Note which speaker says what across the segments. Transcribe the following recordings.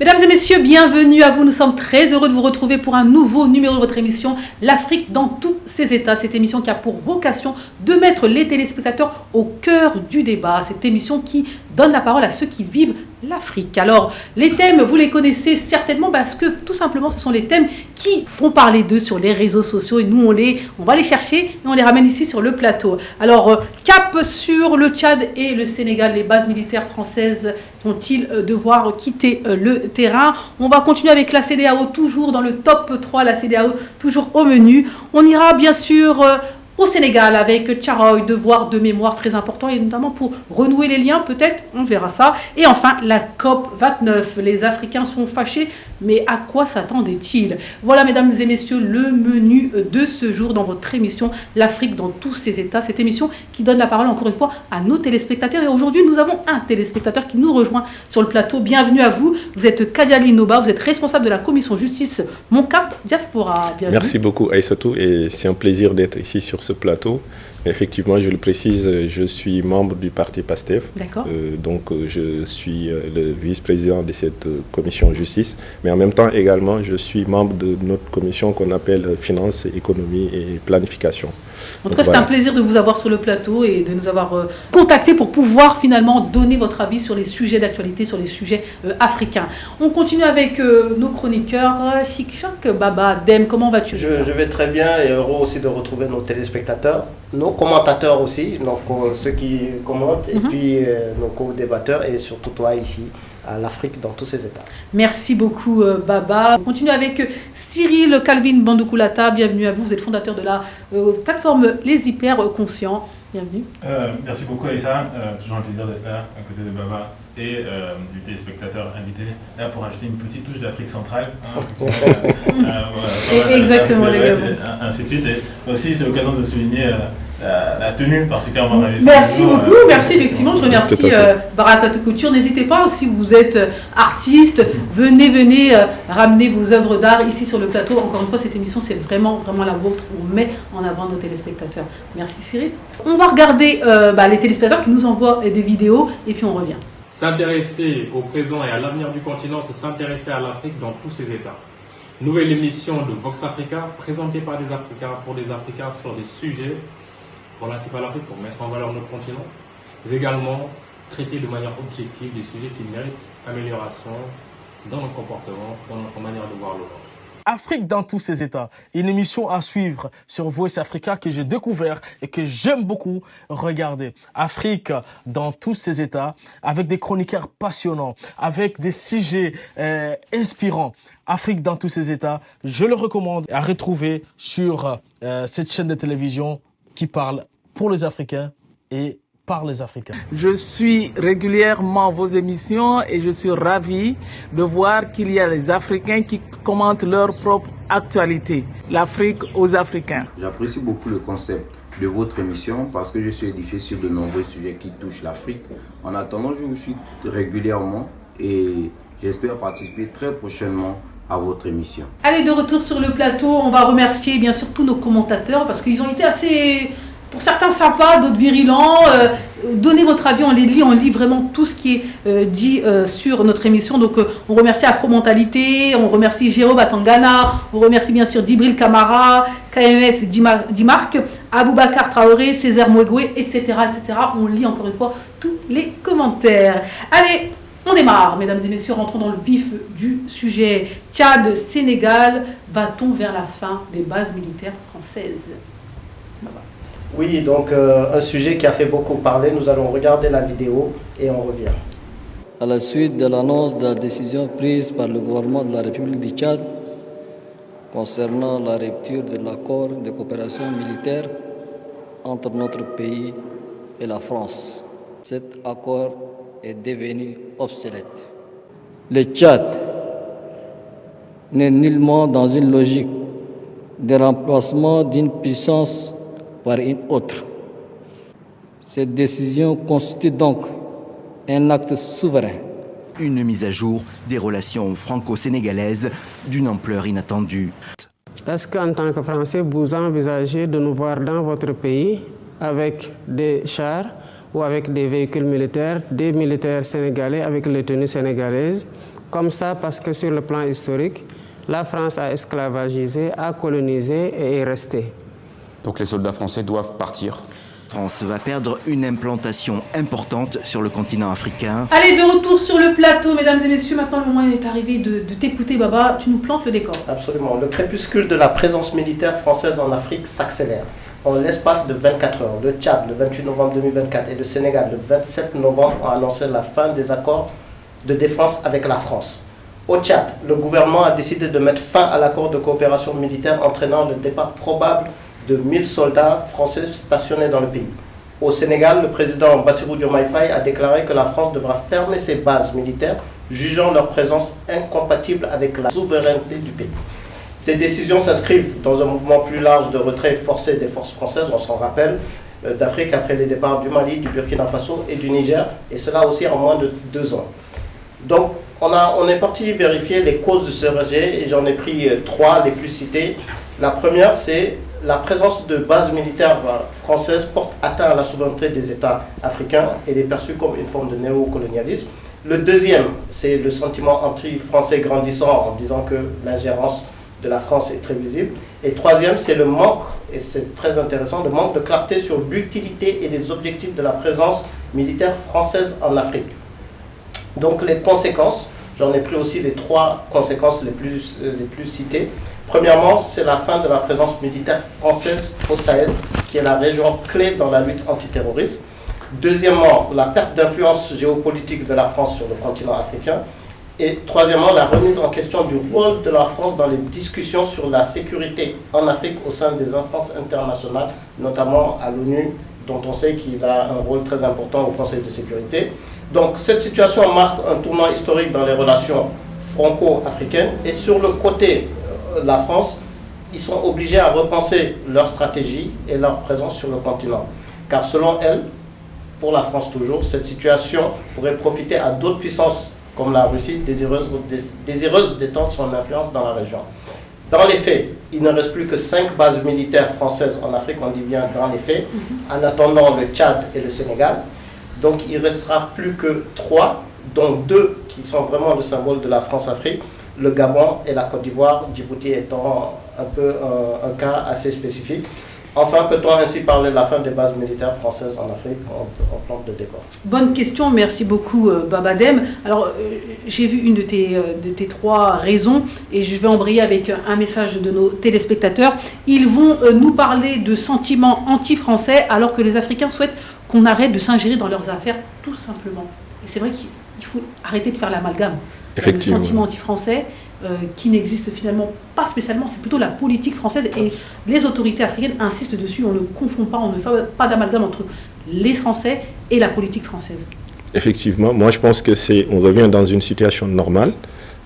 Speaker 1: Mesdames et messieurs, bienvenue à vous. Nous sommes très heureux de vous retrouver pour un nouveau numéro de votre émission, l'Afrique dans tous ses états. Cette émission qui a pour vocation de mettre les téléspectateurs au cœur du débat. Cette émission qui donne la parole à ceux qui vivent l'Afrique. Alors, les thèmes, vous les connaissez certainement parce que tout simplement, ce sont les thèmes qui font parler d'eux sur les réseaux sociaux et nous, on va les chercher et on les ramène ici sur le plateau. Alors, cap sur le Tchad et le Sénégal, les bases militaires françaises vont-ils devoir quitter le terrain? On va continuer avec la CEDEAO, toujours dans le top 3, la CEDEAO toujours au menu. On ira bien sûr au Sénégal avec Tcharoy, devoir de mémoire très important et notamment pour renouer les liens, peut-être, on verra ça. Et enfin, la COP29. Les Africains sont fâchés, mais à quoi s'attendaient-ils? Voilà, mesdames et messieurs, le menu de ce jour dans votre émission L'Afrique dans tous ses états. Cette émission qui donne la parole encore une fois à nos téléspectateurs. Et aujourd'hui, nous avons un téléspectateur qui nous rejoint sur le plateau. Bienvenue à vous. Vous êtes Kadiali Noba, vous êtes responsable de la commission justice Moncap Diaspora. Bienvenue.
Speaker 2: Merci beaucoup Aïssatou et c'est un plaisir d'être ici sur ce plateau. Effectivement, je le précise, je suis membre du parti PASTEF.
Speaker 1: D'accord.
Speaker 2: Je suis le vice-président de cette commission justice, mais en même temps également, je suis membre de notre commission qu'on appelle Finances, Économie et Planification.
Speaker 1: En tout cas, c'est un plaisir de vous avoir sur le plateau et de nous avoir contactés pour pouvoir finalement donner votre avis sur les sujets d'actualité, sur les sujets africains. On continue avec nos chroniqueurs. Chik-Chak, Baba, Dem, comment vas-tu?
Speaker 3: Je vais très bien et heureux aussi de retrouver nos téléspectateurs, nos commentateurs aussi, donc ceux qui commentent, et puis nos co-débatteurs et surtout toi ici à l'Afrique dans tous ses états.
Speaker 1: Merci beaucoup Baba. On continue avec Cyril Calvin Bandoukoulata. Bienvenue à vous. Vous êtes fondateur de la plateforme Les Hyper Conscients. Bienvenue.
Speaker 4: Merci beaucoup Aïssa. Toujours un plaisir d'être là à côté de Baba et du téléspectateur invité là pour ajouter une petite touche d'Afrique centrale.
Speaker 1: Exactement les gars.
Speaker 4: Ainsi de suite. Et aussi c'est l'occasion de souligner la tenue particulièrement réussie.
Speaker 1: Merci beaucoup, merci effectivement, je remercie Barakatou Couture. N'hésitez pas, si vous êtes artiste, venez ramener vos œuvres d'art ici sur le plateau. Encore une fois, cette émission, c'est vraiment la vôtre. On met en avant nos téléspectateurs. Merci Cyril. On va regarder les téléspectateurs qui nous envoient des vidéos et puis on revient.
Speaker 5: S'intéresser au présent et à l'avenir du continent, c'est s'intéresser à l'Afrique dans tous ses états. Nouvelle émission de Vox Africa, présentée par des Africains pour des Africains sur des sujets relatifs à l'Afrique pour mettre en valeur notre continent, mais également traiter de manière objective des sujets qui méritent amélioration dans notre comportement, dans notre manière de voir le monde.
Speaker 6: Afrique dans tous ses états, une émission à suivre sur Voice Africa que j'ai découvert et que j'aime beaucoup regarder. Afrique dans tous ses états, avec des chroniqueurs passionnants, avec des sujets inspirants. Afrique dans tous ses états, je le recommande à retrouver sur cette chaîne de télévision qui parle pour les Africains et par les Africains.
Speaker 7: Je suis régulièrement vos émissions et je suis ravi de voir qu'il y a les Africains qui commentent leur propre actualité. L'Afrique aux Africains.
Speaker 8: J'apprécie beaucoup le concept de votre émission parce que je suis édifié sur de nombreux sujets qui touchent l'Afrique. En attendant, je vous suis régulièrement et j'espère participer très prochainement à votre émission.
Speaker 1: Allez, de retour sur le plateau, on va remercier bien sûr tous nos commentateurs parce qu'ils ont été assez, pour certains sympas, d'autres virulents. Donnez votre avis, on lit vraiment tout ce qui est dit sur notre émission. Donc on remercie Afro Mentalité, on remercie Jérôme Batangana, on remercie bien sûr Dibril Kamara, KMS Dimarc, Aboubakar Traoré, Césaire Mouegoué, etc., etc. On lit encore une fois tous les commentaires. Allez, on démarre, mesdames et messieurs, rentrons dans le vif du sujet. Tchad, Sénégal, va-t-on vers la fin des bases militaires françaises?
Speaker 3: Oui, donc un sujet qui a fait beaucoup parler. Nous allons regarder la vidéo et on revient.
Speaker 9: À la suite de l'annonce de la décision prise par le gouvernement de la République du Tchad concernant la rupture de l'accord de coopération militaire entre notre pays et la France, cet accord est devenu obsolète. Le Tchad n'est nullement dans une logique de remplacement d'une puissance par une autre. Cette décision constitue donc un acte souverain.
Speaker 10: Une mise à jour des relations franco-sénégalaises d'une ampleur inattendue.
Speaker 11: Est-ce qu'en tant que Français, vous envisagez de nous voir dans votre pays avec des chars ou avec des véhicules militaires, des militaires sénégalais avec les tenues sénégalaises, comme ça parce que sur le plan historique, la France a esclavagisé, a colonisé et est restée.
Speaker 12: Donc les soldats français doivent partir.
Speaker 10: La France va perdre une implantation importante sur le continent africain.
Speaker 1: Allez, de retour sur le plateau, mesdames et messieurs. Maintenant, le moment est arrivé de t'écouter, Baba. Tu nous plantes le décor.
Speaker 3: Absolument. Le crépuscule de la présence militaire française en Afrique s'accélère. En l'espace de 24 heures, le Tchad, le 28 novembre 2024, et le Sénégal, le 27 novembre, ont annoncé la fin des accords de défense avec la France. Au Tchad, le gouvernement a décidé de mettre fin à l'accord de coopération militaire entraînant le départ probable de 1000 soldats français stationnés dans le pays. Au Sénégal, le président Bassirou Diomaye Faye a déclaré que la France devra fermer ses bases militaires, jugeant leur présence incompatible avec la souveraineté du pays. Ces décisions s'inscrivent dans un mouvement plus large de retrait forcé des forces françaises, on s'en rappelle, d'Afrique après les départs du Mali, du Burkina Faso et du Niger, et cela aussi en moins de 2 ans. Donc, on est parti vérifier les causes de ce rejet, et j'en ai pris 3 les plus citées. La première, c'est la présence de bases militaires françaises porte atteinte à la souveraineté des États africains et est perçue comme une forme de néocolonialisme. Le deuxième, c'est le sentiment anti-français grandissant en disant que l'ingérence de la France est très visible. Et troisième, c'est le manque, et c'est très intéressant, le manque de clarté sur l'utilité et les objectifs de la présence militaire française en Afrique. Donc les conséquences, j'en ai pris aussi les 3 conséquences les plus citées. Premièrement, c'est la fin de la présence militaire française au Sahel, qui est la région clé dans la lutte antiterroriste. Deuxièmement, la perte d'influence géopolitique de la France sur le continent africain. Et troisièmement, la remise en question du rôle de la France dans les discussions sur la sécurité en Afrique au sein des instances internationales, notamment à l'ONU, dont on sait qu'il a un rôle très important au Conseil de sécurité. Donc cette situation marque un tournant historique dans les relations franco-africaines. Et sur le côté de la France, ils sont obligés à repenser leur stratégie et leur présence sur le continent. Car selon elle, pour la France toujours, cette situation pourrait profiter à d'autres puissances comme la Russie, désireuse d'étendre son influence dans la région. Dans les faits, il ne reste plus que 5 bases militaires françaises en Afrique, on dit bien dans les faits, en attendant le Tchad et le Sénégal. Donc il ne restera plus que 3, dont 2 qui sont vraiment le symbole de la France-Afrique, le Gabon et la Côte d'Ivoire, Djibouti étant un peu un cas assez spécifique. Enfin, peut-on ainsi parler de la fin des bases militaires françaises en Afrique en plante de décor?
Speaker 1: Bonne question, merci beaucoup Babadem. Alors, j'ai vu une de tes 3 raisons et je vais embrayer avec un message de nos téléspectateurs. Ils vont nous parler de sentiments anti-français alors que les Africains souhaitent qu'on arrête de s'ingérer dans leurs affaires, tout simplement. Et c'est vrai qu'il faut arrêter de faire l'amalgame. Le sentiment anti-français qui n'existe finalement pas spécialement, c'est plutôt la politique française et les autorités africaines insistent dessus, on ne confond pas, on ne fait pas d'amalgame entre les Français et la politique française.
Speaker 2: Effectivement, moi je pense que on revient dans une situation normale,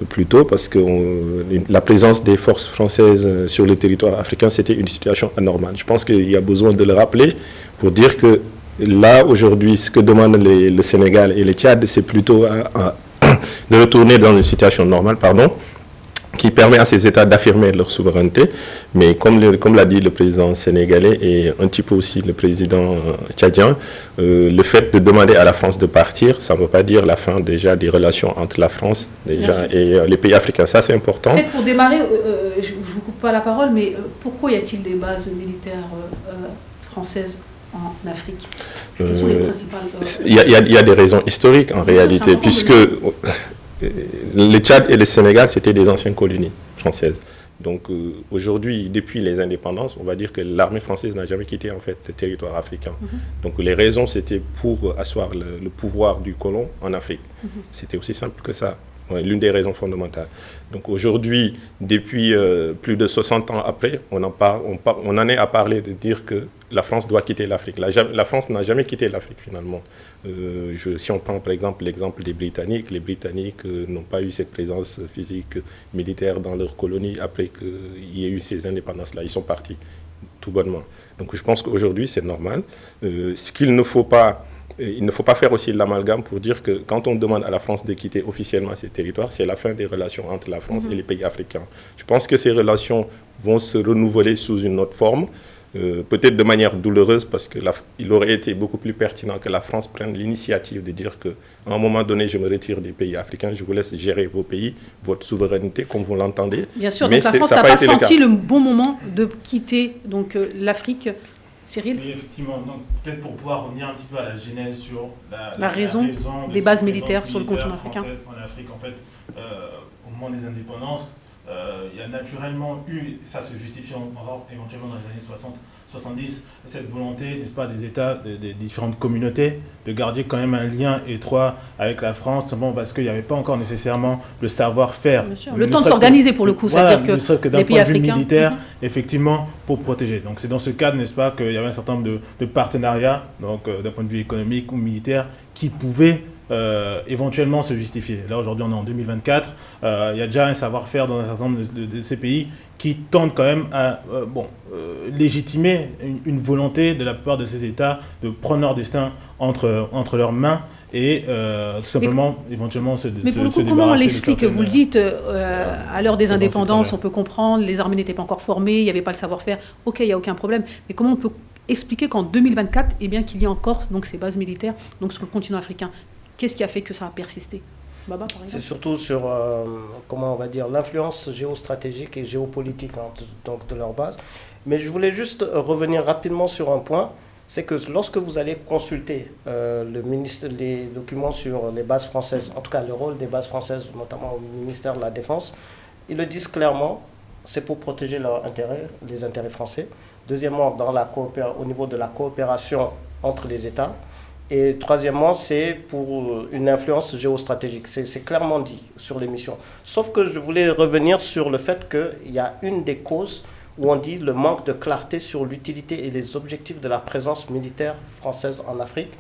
Speaker 2: plutôt parce que la présence des forces françaises sur le territoire africain, c'était une situation anormale. Je pense qu'il y a besoin de le rappeler pour dire que là, aujourd'hui, ce que demandent le Sénégal et le Tchad, c'est plutôt de retourner dans une situation normale, qui permet à ces États d'affirmer leur souveraineté. Mais comme l'a dit le président sénégalais et un petit peu aussi le président tchadien, le fait de demander à la France de partir, ça ne veut pas dire la fin déjà des relations entre la France déjà et les pays africains. Ça, c'est important.
Speaker 1: Peut-être pour démarrer, je ne vous coupe pas la parole, mais pourquoi y a-t-il des bases militaires françaises en Afrique? Quelles sont les principales
Speaker 2: Il y a des raisons historiques en réalité, puisque le Tchad et le Sénégal, c'était des anciennes colonies françaises. Donc aujourd'hui, depuis les indépendances, on va dire que l'armée française n'a jamais quitté en fait le territoire africain. Donc les raisons, c'était pour asseoir le pouvoir du colon en Afrique. C'était aussi simple que ça. Ouais, l'une des raisons fondamentales. Donc aujourd'hui, depuis plus de 60 ans après, on en est à parler de dire que la France doit quitter l'Afrique. La France n'a jamais quitté l'Afrique finalement. Si on prend par exemple l'exemple des Britanniques, les Britanniques n'ont pas eu cette présence physique militaire dans leur colonie après qu'il y ait eu ces indépendances-là. Ils sont partis tout bonnement. Donc je pense qu'aujourd'hui c'est normal. Ce qu'il ne faut pas... Il ne faut pas faire aussi l'amalgame pour dire que quand on demande à la France de quitter officiellement ces territoires, c'est la fin des relations entre la France et les pays africains. Je pense que ces relations vont se renouveler sous une autre forme. peut-être de manière douloureuse, parce qu'il aurait été beaucoup plus pertinent que la France prenne l'initiative de dire qu'à un moment donné, je me retire des pays africains, je vous laisse gérer vos pays, votre souveraineté, comme vous l'entendez.
Speaker 1: Bien sûr, donc la France n'a pas senti le bon moment de quitter l'Afrique. Cyril ?
Speaker 4: Oui, effectivement. Donc, peut-être pour pouvoir revenir un petit peu à la genèse sur
Speaker 1: la raison des bases militaires sur le continent africain.
Speaker 4: En Afrique, en fait, au moment des indépendances, il y a naturellement eu, ça se justifie éventuellement dans les années 60-70, cette volonté, n'est-ce pas, des États, des différentes communautés, de garder quand même un lien étroit avec la France, simplement parce qu'il n'y avait pas encore nécessairement le savoir-faire.
Speaker 1: Le temps de s'organiser pour le coup, c'est-à-dire que
Speaker 4: ne serait-ce que d'un
Speaker 1: les pays
Speaker 4: point de vue
Speaker 1: africains
Speaker 4: militaire, effectivement, pour protéger. Donc c'est dans ce cadre, n'est-ce pas, qu'il y avait un certain nombre de partenariats, donc d'un point de vue économique ou militaire, qui pouvaient éventuellement se justifier. Là aujourd'hui on est en 2024, il y a déjà un savoir-faire dans un certain nombre de ces pays qui tentent quand même à légitimer une volonté de la plupart de ces États de prendre leur destin entre leurs mains et tout simplement éventuellement se débarrasser.
Speaker 1: Mais pour le coup, comment on l'explique ? Vous le dites, à l'heure des indépendances, on peut comprendre, les armées n'étaient pas encore formées, il n'y avait pas le savoir-faire, ok, il n'y a aucun problème, mais comment on peut expliquer qu'en 2024, eh bien, qu'il y ait encore donc, ces bases militaires donc, sur le continent africain ? Qu'est-ce qui a fait que ça a persisté ? Baba, par exemple ?
Speaker 3: C'est surtout sur, comment on va dire, l'influence géostratégique et géopolitique donc de leur base. Mais je voulais juste revenir rapidement sur un point, c'est que lorsque vous allez consulter les documents sur les bases françaises, en tout cas le rôle des bases françaises, notamment au ministère de la Défense, ils le disent clairement, c'est pour protéger leurs intérêts, les intérêts français. Deuxièmement, au niveau de la coopération entre les États. Et troisièmement, c'est pour une influence géostratégique. C'est clairement dit sur l'émission. Sauf que je voulais revenir sur le fait qu'il y a une des causes où on dit le manque de clarté sur l'utilité et les objectifs de la présence militaire française en Afrique.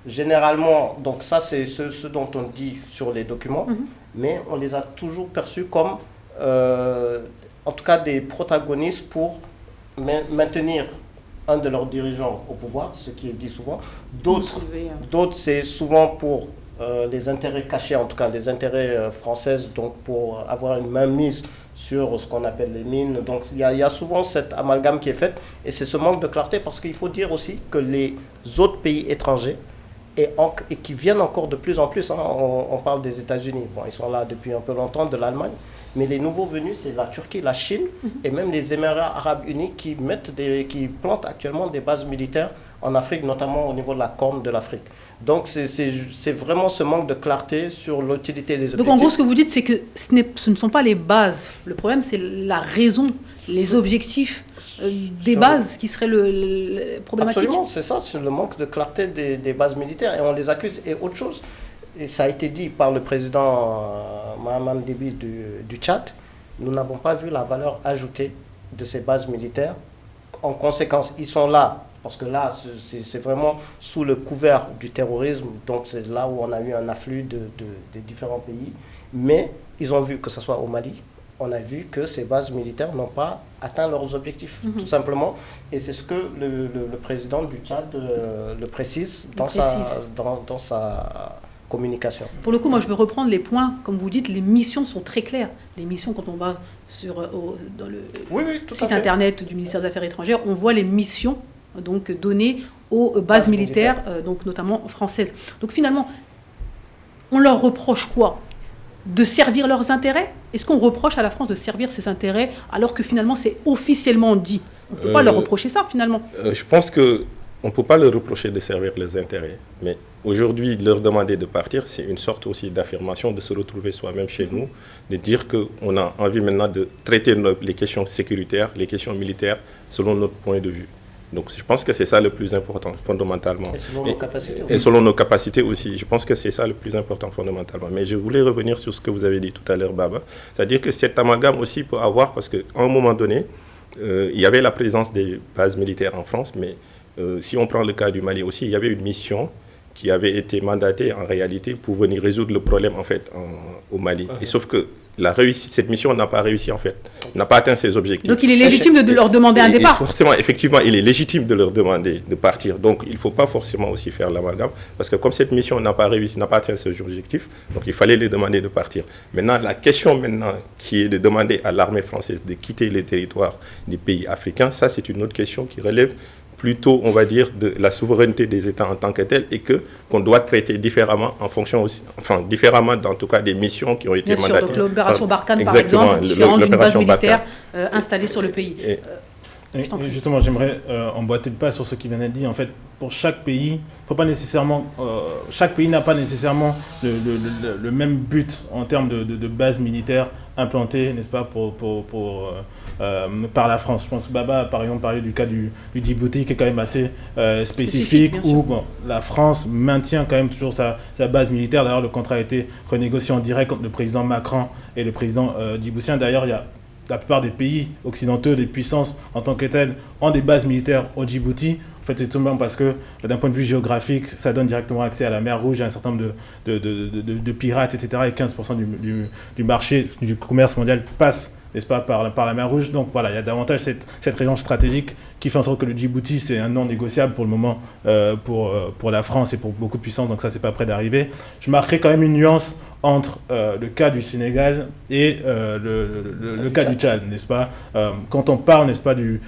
Speaker 3: Généralement, donc ça c'est ce dont on dit sur les documents, mais on les a toujours perçus comme, en tout cas, des protagonistes pour maintenir un de leurs dirigeants au pouvoir, ce qui est dit souvent. D'autres c'est souvent pour les intérêts cachés, en tout cas les intérêts français, donc pour avoir une mainmise sur ce qu'on appelle les mines. Donc il y a souvent cet amalgame qui est fait, et c'est ce manque de clarté, parce qu'il faut dire aussi que les autres pays étrangers, et qui viennent encore de plus en plus, on parle des États-Unis, bon, ils sont là depuis un peu longtemps, de l'Allemagne, mais les nouveaux venus, c'est la Turquie, la Chine, et même les Émirats arabes unis qui plantent actuellement des bases militaires en Afrique, notamment au niveau de la Corne de l'Afrique. Donc c'est vraiment ce manque de clarté sur l'utilité des objectifs.
Speaker 1: Donc en gros, ce que vous dites, c'est que ce ne sont pas les bases. Le problème, c'est la raison, les objectifs des bases qui seraient le problématique.
Speaker 3: Absolument, c'est ça, c'est le manque de clarté des bases militaires, et on les accuse. Et autre chose, et ça a été dit par le président Mahaman Déby du Tchad, nous n'avons pas vu la valeur ajoutée de ces bases militaires. En conséquence, ils sont là, parce que là, c'est vraiment sous le couvert du terrorisme, donc c'est là où on a eu un afflux des différents pays. Mais ils ont vu, que ce soit au Mali, on a vu que ces bases militaires n'ont pas atteint leurs objectifs, tout simplement. Et c'est ce que le président du Tchad le précise dans sa communication.
Speaker 1: Pour le coup, moi, je veux reprendre les points. Comme vous dites, les missions sont très claires. Les missions, quand on va dans le site internet du ministère des Affaires étrangères, on voit les missions donc, données aux bases militaires, donc, notamment françaises. Donc finalement, on leur reproche quoi ? De servir leurs intérêts ? Est-ce qu'on reproche à la France de servir ses intérêts alors que finalement c'est officiellement dit ? On ne peut pas leur reprocher ça finalement.
Speaker 2: Je pense qu'on ne peut pas leur reprocher de servir les intérêts. Mais aujourd'hui, leur demander de partir, c'est une sorte aussi d'affirmation, de se retrouver soi-même chez nous, de dire qu'on a envie maintenant de traiter les questions sécuritaires, les questions militaires selon notre point de vue. Donc je pense que c'est ça le plus important, fondamentalement.
Speaker 3: Et selon nos capacités aussi.
Speaker 2: Et selon nos capacités aussi. Je pense que c'est ça le plus important, fondamentalement. Mais je voulais revenir sur ce que vous avez dit tout à l'heure, Baba. C'est-à-dire que cet amalgame aussi peut avoir, parce qu'à un moment donné, il y avait la présence des bases militaires en France, mais si on prend le cas du Mali aussi, il y avait une mission qui avait été mandatée en réalité pour venir résoudre le problème en fait au Mali. Et sauf que cette mission n'a pas réussi en fait, n'a pas atteint ses objectifs.
Speaker 1: Donc il est légitime de leur demander un départ.
Speaker 2: Forcément, effectivement, il est légitime de leur demander de partir. Donc il ne faut pas forcément aussi faire l'amalgame, parce que comme cette mission n'a pas réussi, n'a pas atteint ses objectifs, donc il fallait les demander de partir. Maintenant, la question qui est de demander à l'armée française de quitter les territoires des pays africains, ça c'est une autre question qui relève plutôt, on va dire, de la souveraineté des États en tant que tels, et qu'on doit traiter différemment en fonction aussi, différemment en tout cas des missions qui ont été mandatées.
Speaker 1: Bien sûr, donc l'opération Barkhane par exemple, différente d'une base militaire installée sur le pays.
Speaker 4: Et justement, j'aimerais emboîter le pas sur ce qui vient d'être dit. En fait, pour chaque pays, chaque pays n'a pas nécessairement le même but en termes de base militaire implantée, n'est-ce pas, par la France. Je pense que Baba a par exemple parlé du cas du Djibouti, qui est quand même assez spécifique, où la France maintient quand même toujours sa base militaire. D'ailleurs, le contrat a été renégocié en direct entre le président Macron et le président djiboutien. D'ailleurs, il y a la plupart des pays occidentaux, des puissances en tant que telles, ont des bases militaires au Djibouti. En fait, c'est tout simplement parce que, d'un point de vue géographique, ça donne directement accès à la mer Rouge, à un certain nombre de pirates, etc. Et 15% du marché, du commerce mondial passe, n'est-ce pas, par la mer Rouge. Donc voilà, il y a davantage cette région stratégique qui fait en sorte que le Djibouti, c'est un non négociable pour le moment pour la France et pour beaucoup de puissances. Donc ça, c'est pas prêt d'arriver. Je marquerai quand même une nuance entre le cas du Sénégal et le cas du Tchad, n'est-ce pas? Quand on parle, n'est-ce pas, du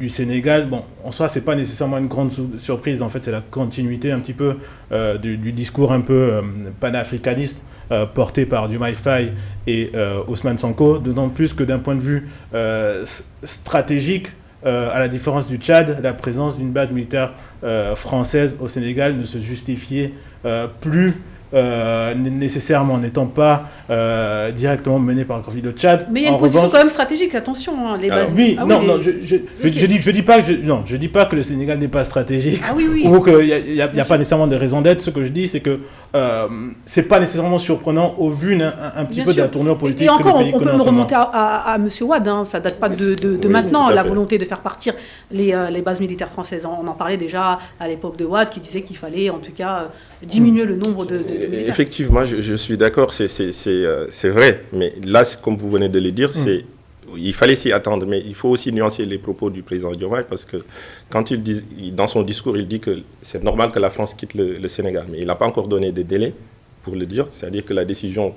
Speaker 4: Sénégal, bon, en soi, c'est pas nécessairement une grande surprise. En fait, c'est la continuité un petit peu du discours un peu panafricaniste porté par Diomaye Faye et Ousmane Sonko, d'autant plus que d'un point de vue stratégique, à la différence du Tchad, la présence d'une base militaire française au Sénégal ne se justifiait plus nécessairement, n'étant pas directement menée par le conflit de Tchad.
Speaker 1: Mais il y a une position quand même stratégique, attention, hein, les bases.
Speaker 4: Oui, je dis pas que le Sénégal n'est pas stratégique, ou qu'il n'y a pas nécessairement de raison d'être. Ce que je dis, c'est que c'est pas nécessairement surprenant au vu un petit peu de la tournure politique.
Speaker 1: Et encore, on peut me remonter à M. Wade, hein, ça date pas de maintenant, la volonté de faire partir les bases militaires françaises. On en parlait déjà à l'époque de Wade, qui disait qu'il fallait en tout cas diminuer le nombre de militaires.
Speaker 2: Effectivement, je suis d'accord, c'est vrai, mais là, comme vous venez de le dire, il fallait s'y attendre, mais il faut aussi nuancer les propos du président Diomaye, parce que quand dans son discours, il dit que c'est normal que la France quitte le Sénégal, mais il n'a pas encore donné de délai pour le dire, c'est-à-dire que la décision,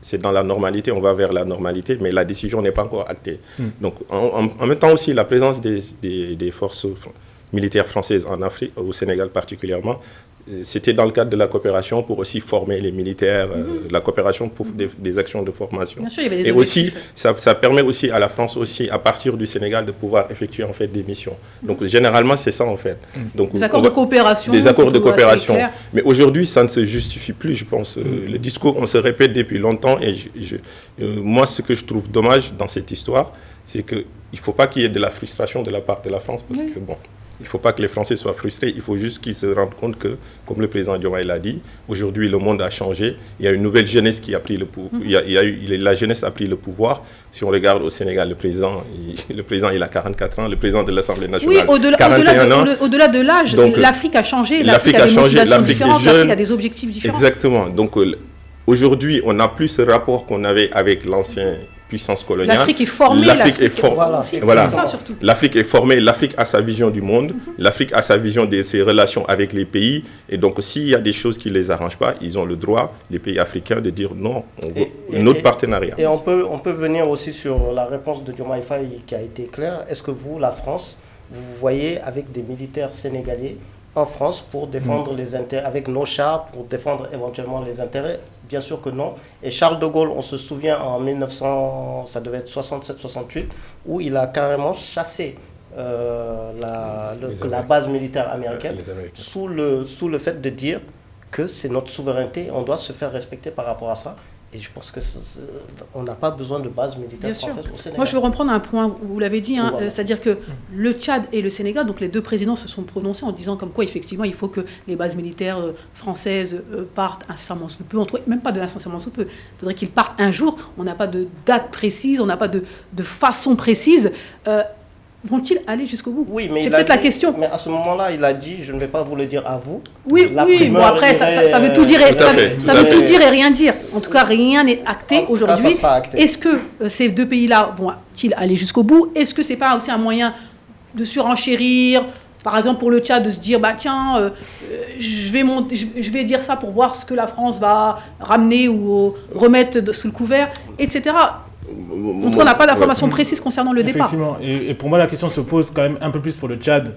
Speaker 2: c'est dans la normalité, on va vers la normalité, mais la décision n'est pas encore actée. Donc, en même temps aussi, la présence des forces militaires françaises en Afrique, au Sénégal particulièrement, c'était dans le cadre de la coopération pour aussi former les militaires, la coopération pour des actions de formation.
Speaker 1: Bien sûr, il y avait des
Speaker 2: et aussi, ça permet aussi à la France aussi, à partir du Sénégal, de pouvoir effectuer en fait des missions. Donc généralement, c'est ça en fait. Donc,
Speaker 1: des accords de coopération.
Speaker 2: Des accords de coopération. Mais aujourd'hui, ça ne se justifie plus, je pense. Le discours, on se répète depuis longtemps. Et moi, ce que je trouve dommage dans cette histoire, c'est qu'il ne faut pas qu'il y ait de la frustration de la part de la France, parce que bon... Il ne faut pas que les Français soient frustrés, il faut juste qu'ils se rendent compte que, comme le président Diomaye l'a dit, aujourd'hui le monde a changé, il y a une nouvelle jeunesse qui a pris le pouvoir, la jeunesse a pris le pouvoir. Si on regarde au Sénégal, le président il a 44 ans, le président de l'Assemblée nationale, 41 ans.
Speaker 1: Au-delà de l'âge, l'Afrique a changé,
Speaker 2: l'Afrique a des motivations
Speaker 1: différentes, l'Afrique a des objectifs différents.
Speaker 2: Exactement, donc aujourd'hui on n'a plus ce rapport qu'on avait avec l'ancien puissance coloniale.
Speaker 1: L'Afrique est formée.
Speaker 2: L'Afrique est formée, l'Afrique a sa vision du monde, l'Afrique a sa vision de ses relations avec les pays. Et donc, s'il y a des choses qui ne les arrangent pas, ils ont le droit, les pays africains, de dire non, on veut un autre partenariat.
Speaker 3: Et on peut venir aussi sur la réponse de Diomaye Faye qui a été claire. Est-ce que vous, la France, vous voyez avec des militaires sénégalais en France pour défendre les intérêts, avec nos chars, pour défendre éventuellement les intérêts? Bien sûr que non. Et Charles de Gaulle, on se souvient en 1900, ça devait être 67-68, où il a carrément chassé la base militaire américaine sous le fait de dire que c'est notre souveraineté, on doit se faire respecter par rapport à ça. Et je pense qu'on n'a pas besoin de base militaire française au Sénégal.
Speaker 1: Moi, je veux reprendre un point, vous l'avez dit, hein, c'est-à-dire que le Tchad et le Sénégal, donc les deux présidents se sont prononcés en disant comme quoi, effectivement, il faut que les bases militaires françaises partent incessamment sous peu, même pas de incessamment sous peu, il faudrait qu'ils partent un jour, on n'a pas de date précise, on n'a pas de façon précise. vont-ils aller jusqu'au bout?
Speaker 3: Oui, mais
Speaker 1: c'est peut-être la question.
Speaker 3: Mais à ce moment-là, il a dit, je ne vais pas vous le dire à vous.
Speaker 1: Oui, bon après, ça veut tout dire, ça veut tout dire et rien dire. En tout cas, rien n'est acté aujourd'hui. Est-ce que ces deux pays-là vont-ils aller jusqu'au bout? Est-ce que c'est pas aussi un moyen de surenchérir? Par exemple, pour le Tchad, de se dire, tiens, je vais dire ça pour voir ce que la France va ramener ou remettre sous le couvert, etc. En tout cas, on n'a pas d'informations précises concernant le départ.
Speaker 4: Effectivement. Et pour moi, la question se pose quand même un peu plus pour le Tchad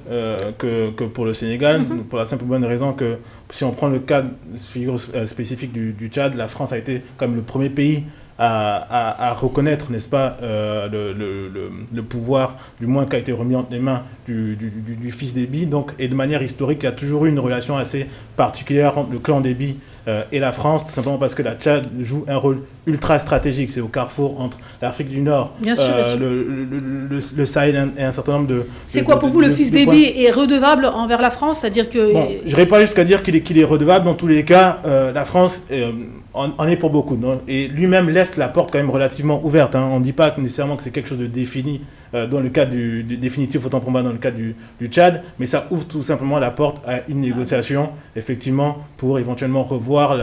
Speaker 4: que pour le Sénégal, pour la simple bonne raison que si on prend le cas figure spécifique du Tchad, la France a été quand même le premier pays à reconnaître, n'est-ce pas, le pouvoir, du moins qui a été remis entre les mains du fils Déby. Donc, et de manière historique, il y a toujours eu une relation assez particulière entre le clan Déby et la France, tout simplement parce que la Tchad joue un rôle ultra stratégique. C'est au carrefour entre l'Afrique du Nord,
Speaker 1: bien sûr.
Speaker 4: Le Sahel et un certain nombre de...
Speaker 1: C'est quoi pour vous, le fils Déby est redevable envers la France? C'est-à-dire que...
Speaker 4: Bon, je n'irai pas jusqu'à dire qu'il est redevable. Dans tous les cas, la France en est pour beaucoup. Non? Et lui-même laisse la porte quand même relativement ouverte. Hein. On ne dit pas nécessairement que c'est quelque chose de défini dans le cadre du définitif, autant pour moi dans le cadre du Tchad, mais ça ouvre tout simplement la porte à une négociation, effectivement, pour éventuellement revoir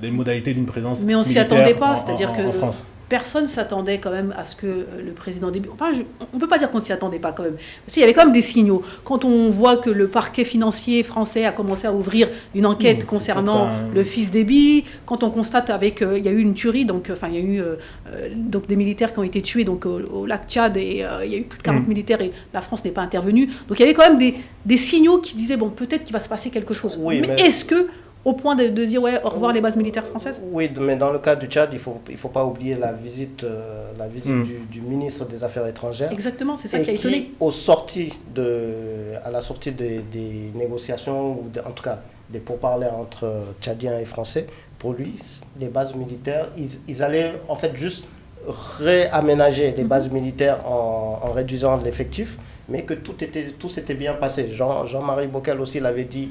Speaker 4: les modalités d'une présence militaire.
Speaker 1: Mais on ne s'y attendait pas, c'est-à-dire que
Speaker 4: France.
Speaker 1: Personne ne s'attendait quand même à ce que le président Déby... Enfin, on ne peut pas dire qu'on ne s'y attendait pas quand même. Parce qu'il y avait quand même des signaux. Quand on voit que le parquet financier français a commencé à ouvrir une enquête concernant le fils Déby, quand on constate il y a eu une tuerie, il y a eu donc des militaires qui ont été tués au lac Tchad, et il y a eu plus de 40 militaires et la France n'est pas intervenue. Donc il y avait quand même des signaux qui disaient, peut-être qu'il va se passer quelque chose.
Speaker 3: Oui,
Speaker 1: mais est-ce que... Au point de dire, au revoir les bases militaires françaises?
Speaker 3: Oui, mais dans le cas du Tchad, il faut pas oublier la visite du ministre des Affaires étrangères.
Speaker 1: Exactement, c'est ça qui a étonné.
Speaker 3: À la sortie des négociations, ou en tout cas des pourparlers entre Tchadiens et Français, pour lui, les bases militaires, ils allaient en fait juste réaménager les bases militaires en réduisant l'effectif, mais que tout s'était bien passé. Jean-Marie Bockel aussi l'avait dit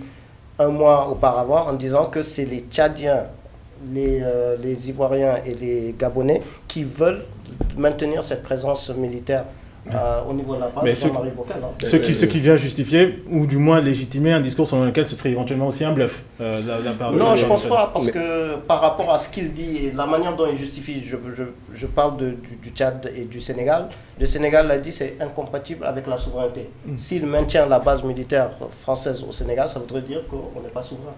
Speaker 3: un mois auparavant en disant que c'est les Tchadiens, les Ivoiriens et les Gabonais qui veulent maintenir cette présence militaire au niveau de la base.
Speaker 4: Mais ce qui vient justifier, ou du moins légitimer un discours selon lequel ce serait éventuellement aussi un bluff.
Speaker 3: Non, je ne pense pas, parce que par rapport à ce qu'il dit et la manière dont il justifie, je parle du Tchad et du Sénégal. Le Sénégal l'a dit, c'est incompatible avec la souveraineté. S'il maintient la base militaire française au Sénégal, ça voudrait dire qu'on n'est pas souverain.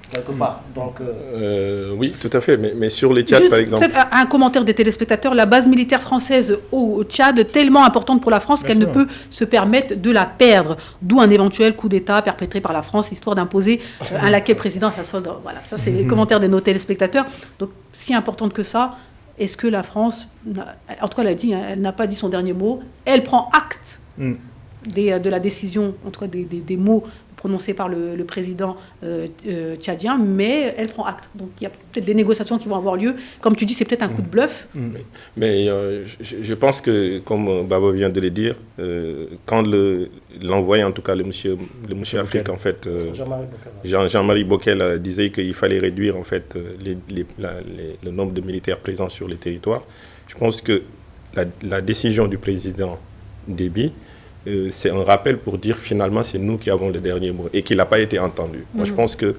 Speaker 3: Quelque part. Donc,
Speaker 2: oui, tout à fait. Mais sur les Tchad, par exemple...
Speaker 1: Peut-être un commentaire des téléspectateurs. La base militaire française au Tchad, tellement importante pour la France qu'elle ne peut se permettre de la perdre. D'où un éventuel coup d'État perpétré par la France, histoire d'imposer un laquais président à sa solde. Voilà, ça c'est les commentaires de nos téléspectateurs. Donc, si importante que ça, est-ce que la France... En tout cas, elle a dit, elle n'a pas dit son dernier mot. Elle prend acte de la décision, en tout cas des mots prononcé par le président tchadien, mais elle prend acte. Donc il y a peut-être des négociations qui vont avoir lieu. Comme tu dis, c'est peut-être un coup de bluff.
Speaker 2: Mais je pense que, comme Baba vient de le dire, quand l'envoyé, en tout cas le monsieur Afrique, en fait, Jean-Marie Bockel disait qu'il fallait réduire en fait le nombre de militaires présents sur les territoires, je pense que la décision du président Déby, c'est un rappel pour dire finalement c'est nous qui avons le dernier mot et qu'il n'a pas été entendu. Moi je pense qu'il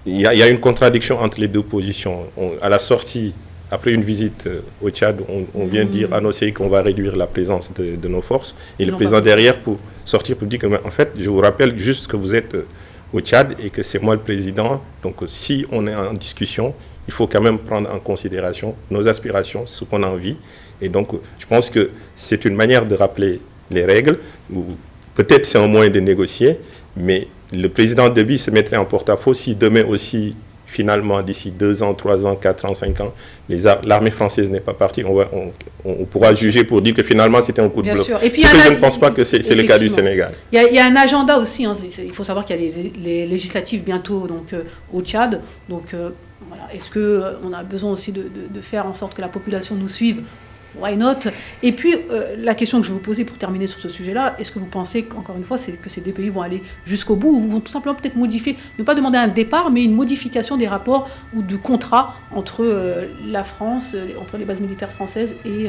Speaker 2: y a une contradiction entre les deux positions. À la sortie, après une visite au Tchad, on vient annoncer qu'on va réduire la présence de nos forces et le président derrière pour sortir pour dire que en fait je vous rappelle juste que vous êtes au Tchad et que c'est moi le président. Donc si on est en discussion, il faut quand même prendre en considération nos aspirations, ce qu'on a envie. Et donc je pense que c'est une manière de rappeler les règles, ou peut-être c'est un moyen de négocier, mais le président Déby se mettrait en porte-à-faux si demain aussi, finalement, d'ici 2 ans, 3 ans, 4 ans, 5 ans, l'armée française n'est pas partie, on pourra juger pour dire que finalement c'était un coup de bluff. Ce que je ne pense pas que c'est le cas du Sénégal.
Speaker 1: Il y a un agenda aussi, hein. Il faut savoir qu'il y a les législatives bientôt au Tchad, donc voilà. Est-ce qu'on a besoin aussi de faire en sorte que la population nous suive? Why not? Et puis, la question que je vais vous poser pour terminer sur ce sujet-là, est-ce que vous pensez, encore une fois, que ces deux pays vont aller jusqu'au bout, ou vont tout simplement peut-être modifier, ne pas demander un départ, mais une modification des rapports ou du contrat entre la France, entre les bases militaires françaises et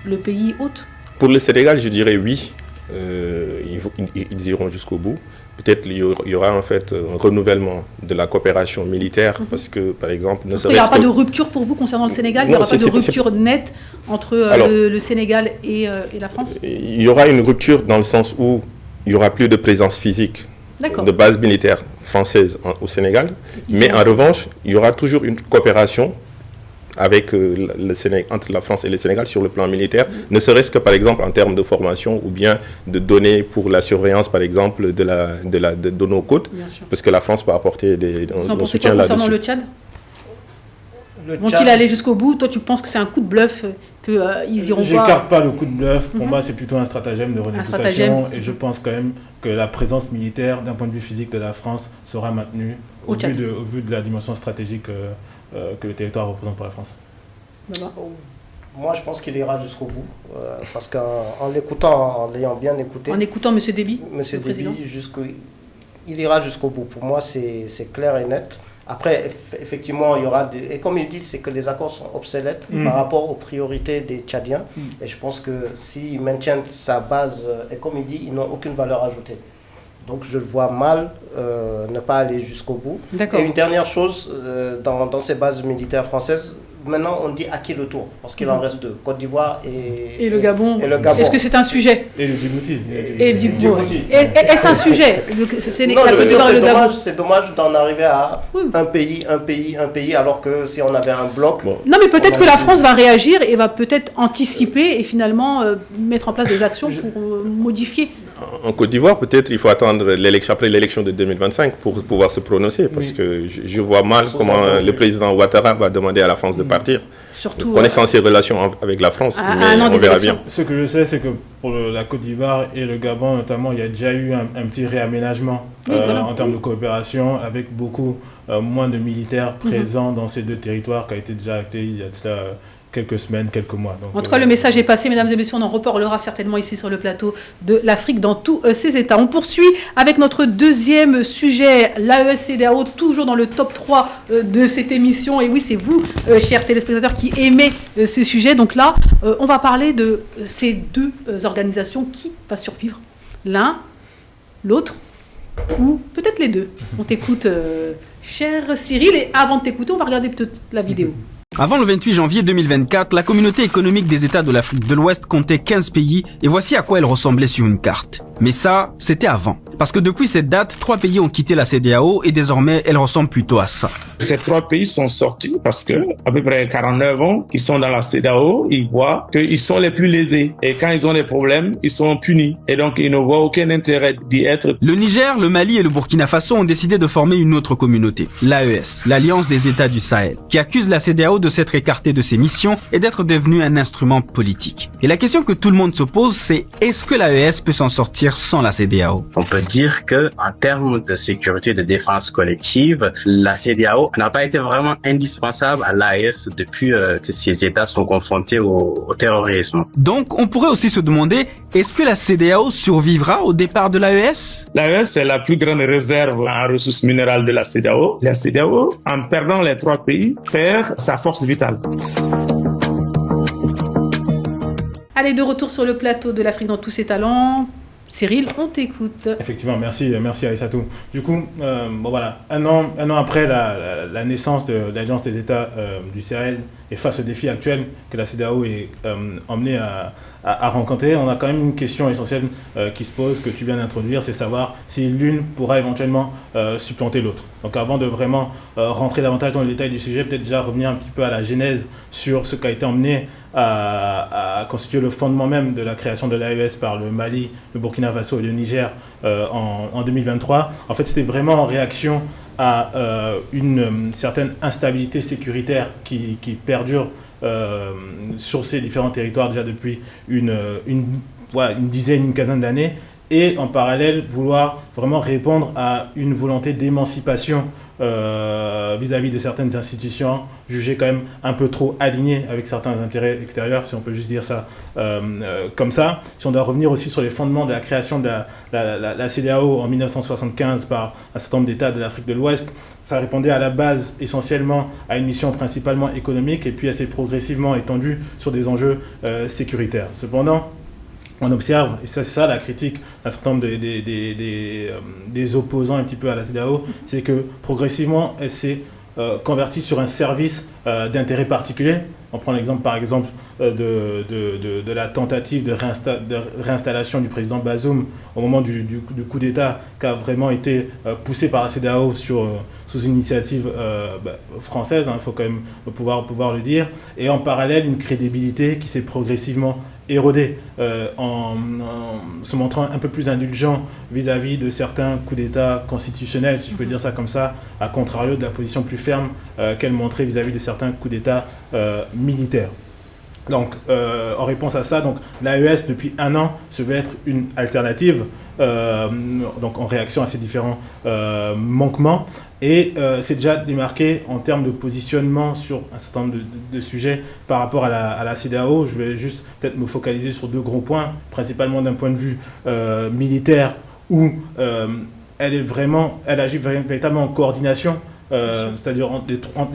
Speaker 1: le pays hôte?
Speaker 2: Pour le Sénégal, je dirais oui, ils iront jusqu'au bout. Peut-être il y aura en fait un renouvellement de la coopération militaire parce que, par exemple...
Speaker 1: Il n'y aura pas de rupture pour vous concernant le Sénégal? Il n'y aura pas de rupture nette entre le Sénégal et la France?
Speaker 2: Il y aura une rupture dans le sens où il n'y aura plus de présence physique de base militaire française au Sénégal. Mais en revanche, il y aura toujours une coopération avec entre la France et le Sénégal sur le plan militaire, ne serait-ce que par exemple en termes de formation ou bien de données pour la surveillance par exemple de nos côtes, parce que la France peut apporter un soutien là-dessus.
Speaker 1: Concernant le Tchad, vont-ils aller jusqu'au bout? Toi tu penses que c'est un coup de bluff, qu'ils iront
Speaker 4: Je n'écarte pas le coup de bluff, pour moi c'est plutôt un stratagème de renégociation et je pense quand même que la présence militaire d'un point de vue physique de la France sera maintenue au vu de la dimension stratégique que le territoire représente pour la France.
Speaker 3: Moi, je pense qu'il ira jusqu'au bout, parce qu'en l'écoutant, en l'ayant bien écouté...
Speaker 1: En écoutant M. Déby,
Speaker 3: il ira jusqu'au bout. Pour moi, c'est clair et net. Après, effectivement, il y aura... Et comme il dit, c'est que les accords sont obsolètes par rapport aux priorités des Tchadiens. Et je pense que s'ils maintiennent sa base, et comme il dit, ils n'ont aucune valeur ajoutée. Donc je le vois mal ne pas aller jusqu'au bout. Et une dernière chose, dans ces bases militaires françaises, maintenant on dit à qui le tour? Parce qu'il en reste deux, Côte d'Ivoire et
Speaker 1: le Gabon. Est-ce que c'est un sujet?
Speaker 4: Et le Djibouti.
Speaker 1: Est-ce un sujet?
Speaker 3: C'est dommage d'en arriver à un pays, alors que si on avait un bloc...
Speaker 1: Non mais peut-être que la France va réagir et va peut-être anticiper et finalement mettre en place des actions pour modifier.
Speaker 2: En Côte d'Ivoire, peut-être il faut attendre après l'élection de 2025 pour pouvoir se prononcer, parce que je vois mal comment le président Ouattara va demander à la France de partir.
Speaker 1: Surtout
Speaker 2: connaissant ses relations avec la France, mais on verra bien.
Speaker 4: Ce que je sais, c'est que pour la Côte d'Ivoire et le Gabon notamment, il y a déjà eu un petit réaménagement en termes de coopération, avec beaucoup moins de militaires présents dans ces deux territoires, qui a été déjà acté il y a de cela quelques semaines, quelques mois. Donc,
Speaker 1: en tout cas, le message est passé, mesdames et messieurs, on en reparlera certainement ici sur le plateau de l'Afrique dans tous ses états. On poursuit avec notre deuxième sujet, l'AES-CEDEAO, toujours dans le top 3 de cette émission. Et oui, c'est vous, chers téléspectateurs, qui aimez ce sujet. Donc là, on va parler de ces deux organisations. Qui va survivre? L'un, l'autre, ou peut-être les deux? On t'écoute, cher Cyril, et avant de t'écouter, on va regarder peut-être la vidéo.
Speaker 13: Avant le 28 janvier 2024, la communauté économique des États de l'Afrique de l'Ouest comptait 15 pays et voici à quoi elle ressemblait sur une carte. Mais ça, c'était avant. Parce que depuis cette date, 3 pays ont quitté la CEDEAO et désormais, elle ressemble plutôt à ça.
Speaker 14: Ces 3 pays sont sortis parce que, à peu près 49 ans qu'ils sont dans la CEDEAO, ils voient qu'ils sont les plus lésés. Et quand ils ont des problèmes, ils sont punis. Et donc, ils ne voient aucun intérêt d'y être.
Speaker 13: Le Niger, le Mali et le Burkina Faso ont décidé de former une autre communauté, l'AES, l'Alliance des États du Sahel, qui accuse la CEDEAO de s'être écartée de ses missions et d'être devenue un instrument politique. Et la question que tout le monde se pose, c'est est-ce que l'AES peut s'en sortir sans la CEDEAO?
Speaker 15: On peut dire que, en termes de sécurité et de défense collective, la CEDEAO n'a pas été vraiment indispensable à l'AES depuis que ces États sont confrontés au terrorisme.
Speaker 13: Donc, on pourrait aussi se demander, est-ce que la CEDEAO survivra au départ de l'AES?
Speaker 14: L'AES est la plus grande réserve en ressources minérales de la CEDEAO. La CEDEAO, en perdant les 3 pays, perd sa force vitale.
Speaker 1: Allez, de retour sur le plateau de l'Afrique dans tous ses talents. Cyril, on t'écoute.
Speaker 4: Effectivement, merci Aïssatou. Du coup, voilà, un an après la naissance de l'Alliance des États du Sahel et face aux défis actuels que la CEDEAO est emmenée à rencontrer, on a quand même une question essentielle qui se pose, que tu viens d'introduire, c'est savoir si l'une pourra éventuellement supplanter l'autre. Donc avant de vraiment rentrer davantage dans le détail du sujet, peut-être déjà revenir un petit peu à la genèse sur ce qui a été emmené à constituer le fondement même de la création de l'AES par le Mali, le Burkina Faso et le Niger en 2023. En fait, c'était vraiment en réaction à une certaine instabilité sécuritaire qui perdure sur ces différents territoires déjà depuis une dizaine, une quinzaine d'années, et en parallèle vouloir vraiment répondre à une volonté d'émancipation vis-à-vis de certaines institutions jugées quand même un peu trop alignées avec certains intérêts extérieurs, si on peut juste dire ça comme ça. Si on doit revenir aussi sur les fondements de la création de la CEDEAO en 1975 par un certain nombre d'États de l'Afrique de l'Ouest, ça répondait à la base essentiellement à une mission principalement économique et puis assez progressivement étendue sur des enjeux sécuritaires. Cependant, on observe, et c'est ça la critique d'un certain nombre des opposants un petit peu à la CEDEAO, c'est que progressivement, elle s'est convertie sur un service d'intérêt particulier. On prend l'exemple, par exemple, de la tentative de réinstallation du président Bazoum au moment du coup d'État qui a vraiment été poussé par la CEDEAO sous initiative française, il faut quand même pouvoir le dire, et en parallèle une crédibilité qui s'est progressivement érodée en se montrant un peu plus indulgent vis-à-vis de certains coups d'État constitutionnels, si je peux dire ça comme ça, à contrario de la position plus ferme qu'elle montrait vis-à-vis de certains coups d'État militaires. Donc, en réponse à ça, l'AES, depuis un an, se veut être une alternative, donc en réaction à ces différents manquements, et c'est déjà démarqué en termes de positionnement sur un certain nombre de sujets par rapport à la CEDEAO. Je vais juste peut-être me focaliser sur 2 gros points, principalement d'un point de vue militaire, où elle agit véritablement en coordination, c'est-à-dire entre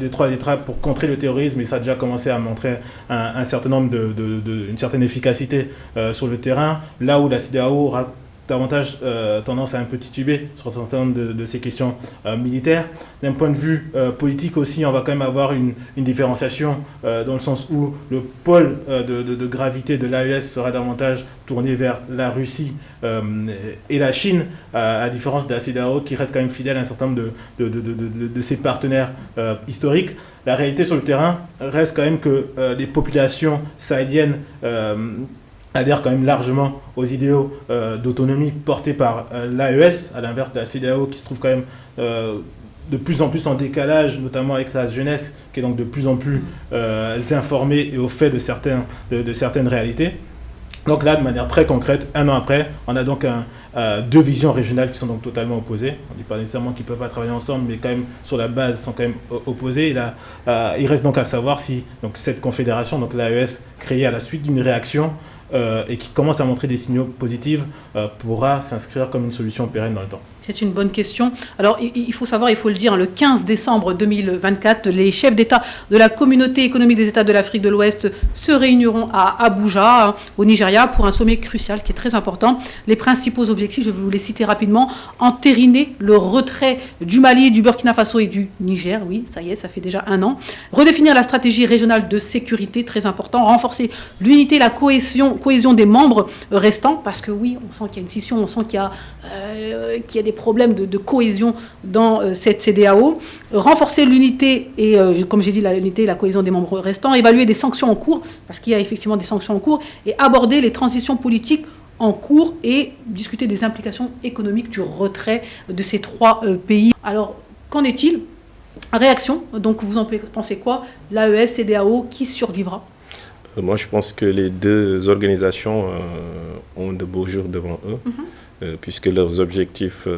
Speaker 4: les 3 États pour contrer le terrorisme, et ça a déjà commencé à montrer un certain nombre une certaine efficacité sur le terrain, là où la CEDEAO aura davantage tendance à un peu tituber sur un certain nombre de ces questions militaires. D'un point de vue politique aussi, on va quand même avoir une différenciation dans le sens où le pôle de gravité de l'AES sera davantage tourné vers la Russie et la Chine, à la différence de la CEDEAO qui reste quand même fidèle à un certain nombre de ses partenaires historiques. La réalité sur le terrain reste quand même que les populations sahéliennes adhèrent quand même largement aux idéaux d'autonomie portés par l'AES, à l'inverse de la CEDEAO qui se trouve quand même de plus en plus en décalage, notamment avec la jeunesse qui est donc de plus en plus informée et au fait de certaines réalités. Donc là, de manière très concrète, un an après, on a donc 2 visions régionales qui sont donc totalement opposées. On ne dit pas nécessairement qu'ils ne peuvent pas travailler ensemble, mais quand même, sur la base, sont quand même opposées. Et là, il reste donc à savoir si cette confédération, donc l'AES, créée à la suite d'une réaction, et qui commence à montrer des signaux positifs, pourra s'inscrire comme une solution pérenne dans le temps.
Speaker 1: C'est une bonne question. Alors, il faut savoir, il faut le dire, le 15 décembre 2024, les chefs d'État de la Communauté économique des États de l'Afrique de l'Ouest se réuniront à Abuja, au Nigeria, pour un sommet crucial qui est très important. Les principaux objectifs, je vais vous les citer rapidement: entériner le retrait du Mali, du Burkina Faso et du Niger, oui, ça y est, ça fait déjà un an. Redéfinir la stratégie régionale de sécurité, très important. Renforcer l'unité, la cohésion des membres restants, parce que oui, on sent qu'il y a une scission, on sent qu'il y a des problèmes de cohésion dans cette CEDEAO. Renforcer l'unité et, comme j'ai dit, l'unité et la cohésion des membres restants. Évaluer des sanctions en cours, parce qu'il y a effectivement des sanctions en cours, et aborder les transitions politiques en cours et discuter des implications économiques du retrait de ces 3 pays. Alors, qu'en est-il? Réaction, donc vous en pensez quoi? L'AES, CEDEAO, qui survivra?
Speaker 2: Moi, je pense que les 2 organisations ont de beaux jours devant eux. Puisque leurs objectifs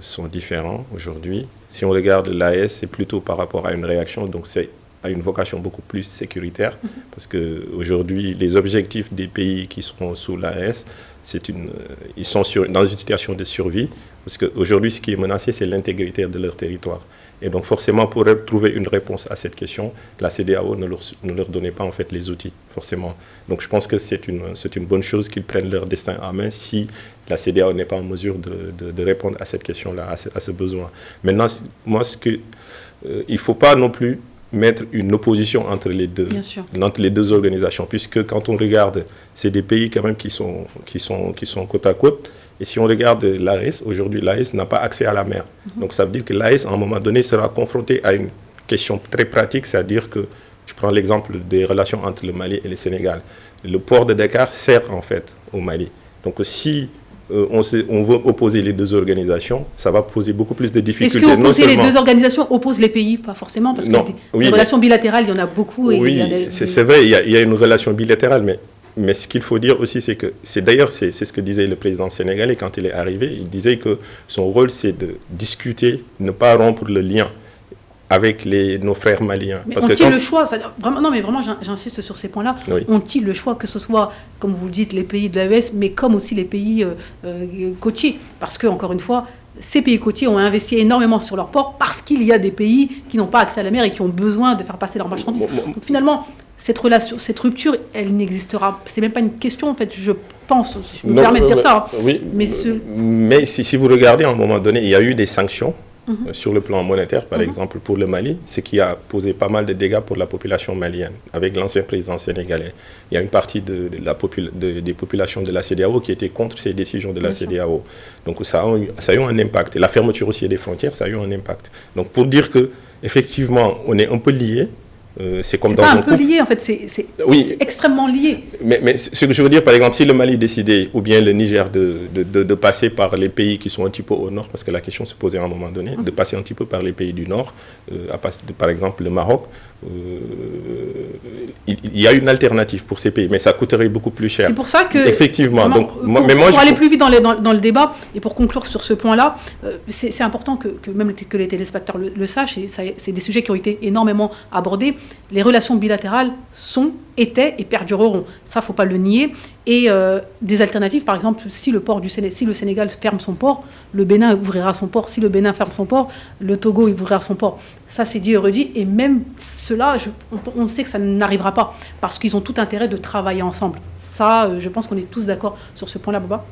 Speaker 2: sont différents aujourd'hui. Si on regarde l'AES, c'est plutôt par rapport à une réaction, donc c'est à une vocation beaucoup plus sécuritaire, parce qu'aujourd'hui, les objectifs des pays qui sont sous l'AES, ils sont dans une situation de survie, parce qu'aujourd'hui, ce qui est menacé, c'est l'intégrité de leur territoire. Et donc forcément, pour trouver une réponse à cette question, la CEDEAO ne leur donnait pas en fait les outils, forcément. Donc je pense que c'est une bonne chose qu'ils prennent leur destin en main si la CEDEAO n'est pas en mesure de répondre à cette question-là, à ce besoin. Maintenant, moi, il ne faut pas non plus mettre une opposition entre les deux organisations, puisque quand on regarde, c'est des pays quand même qui sont côte à côte. Et si on regarde l'AES, aujourd'hui l'AES n'a pas accès à la mer. Donc ça veut dire que l'AES, à un moment donné, sera confronté à une question très pratique, c'est-à-dire que, je prends l'exemple des relations entre le Mali et le Sénégal. Le port de Dakar sert en fait au Mali. Donc si on veut opposer les 2 organisations, ça va poser beaucoup plus de difficultés.
Speaker 1: Est-ce que opposer les 2 organisations oppose les pays? Pas forcément, parce que les relations bilatérales, il y en a beaucoup.
Speaker 2: Oui, c'est vrai, il y a une relation bilatérale, mais ce qu'il faut dire aussi, c'est que, c'est ce que disait le président sénégalais quand il est arrivé. Il disait que son rôle, c'est de discuter, ne pas rompre le lien avec nos frères maliens.
Speaker 1: Mais ont-ils le choix? Vraiment, j'insiste sur ces points-là.
Speaker 2: Oui.
Speaker 1: Ont-ils le choix, que ce soit, comme vous le dites, les pays de l'AES, mais comme aussi les pays côtiers? Parce que, encore une fois, ces pays côtiers ont investi énormément sur leur port, parce qu'il y a des pays qui n'ont pas accès à la mer et qui ont besoin de faire passer leurs marchandises. Donc finalement, cette relation, cette rupture, elle n'existera. C'est même pas une question, en fait. Je pense, je me permets de dire ça.
Speaker 2: Oui, mais si vous regardez, à un moment donné, il y a eu des sanctions sur le plan monétaire, par exemple, pour le Mali, ce qui a posé pas mal de dégâts pour la population malienne. Avec l'ancien président sénégalais, il y a une partie des populations de la CEDEAO qui étaient contre ces décisions de la CEDEAO. Donc ça a eu un impact. Et la fermeture aussi des frontières, ça a eu un impact. Donc pour dire que effectivement, on est un peu liés. C'est comme dans
Speaker 1: pas un peu lié, en fait, c'est extrêmement lié.
Speaker 2: Mais ce que je veux dire, par exemple, si le Mali décidait, ou bien le Niger, de passer par les pays qui sont un petit peu au nord, parce que la question se posait à un moment donné, de passer un petit peu par les pays du nord, par exemple le Maroc, il y a une alternative pour ces pays, mais ça coûterait beaucoup plus cher.
Speaker 1: C'est pour ça que,
Speaker 2: effectivement,
Speaker 1: donc, pour aller plus vite dans le débat, et pour conclure sur ce point-là, c'est important que les téléspectateurs le sachent, et c'est des sujets qui ont été énormément abordés. Les relations bilatérales étaient et perdureront. Ça, il ne faut pas le nier. Et des alternatives, par exemple, si le Sénégal ferme son port, le Bénin ouvrira son port. Si le Bénin ferme son port, le Togo ouvrira son port. Ça, c'est dit et redit. Et même cela, on sait que ça n'arrivera pas, parce qu'ils ont tout intérêt de travailler ensemble. Ça, je pense qu'on est tous d'accord sur ce point-là, Baba.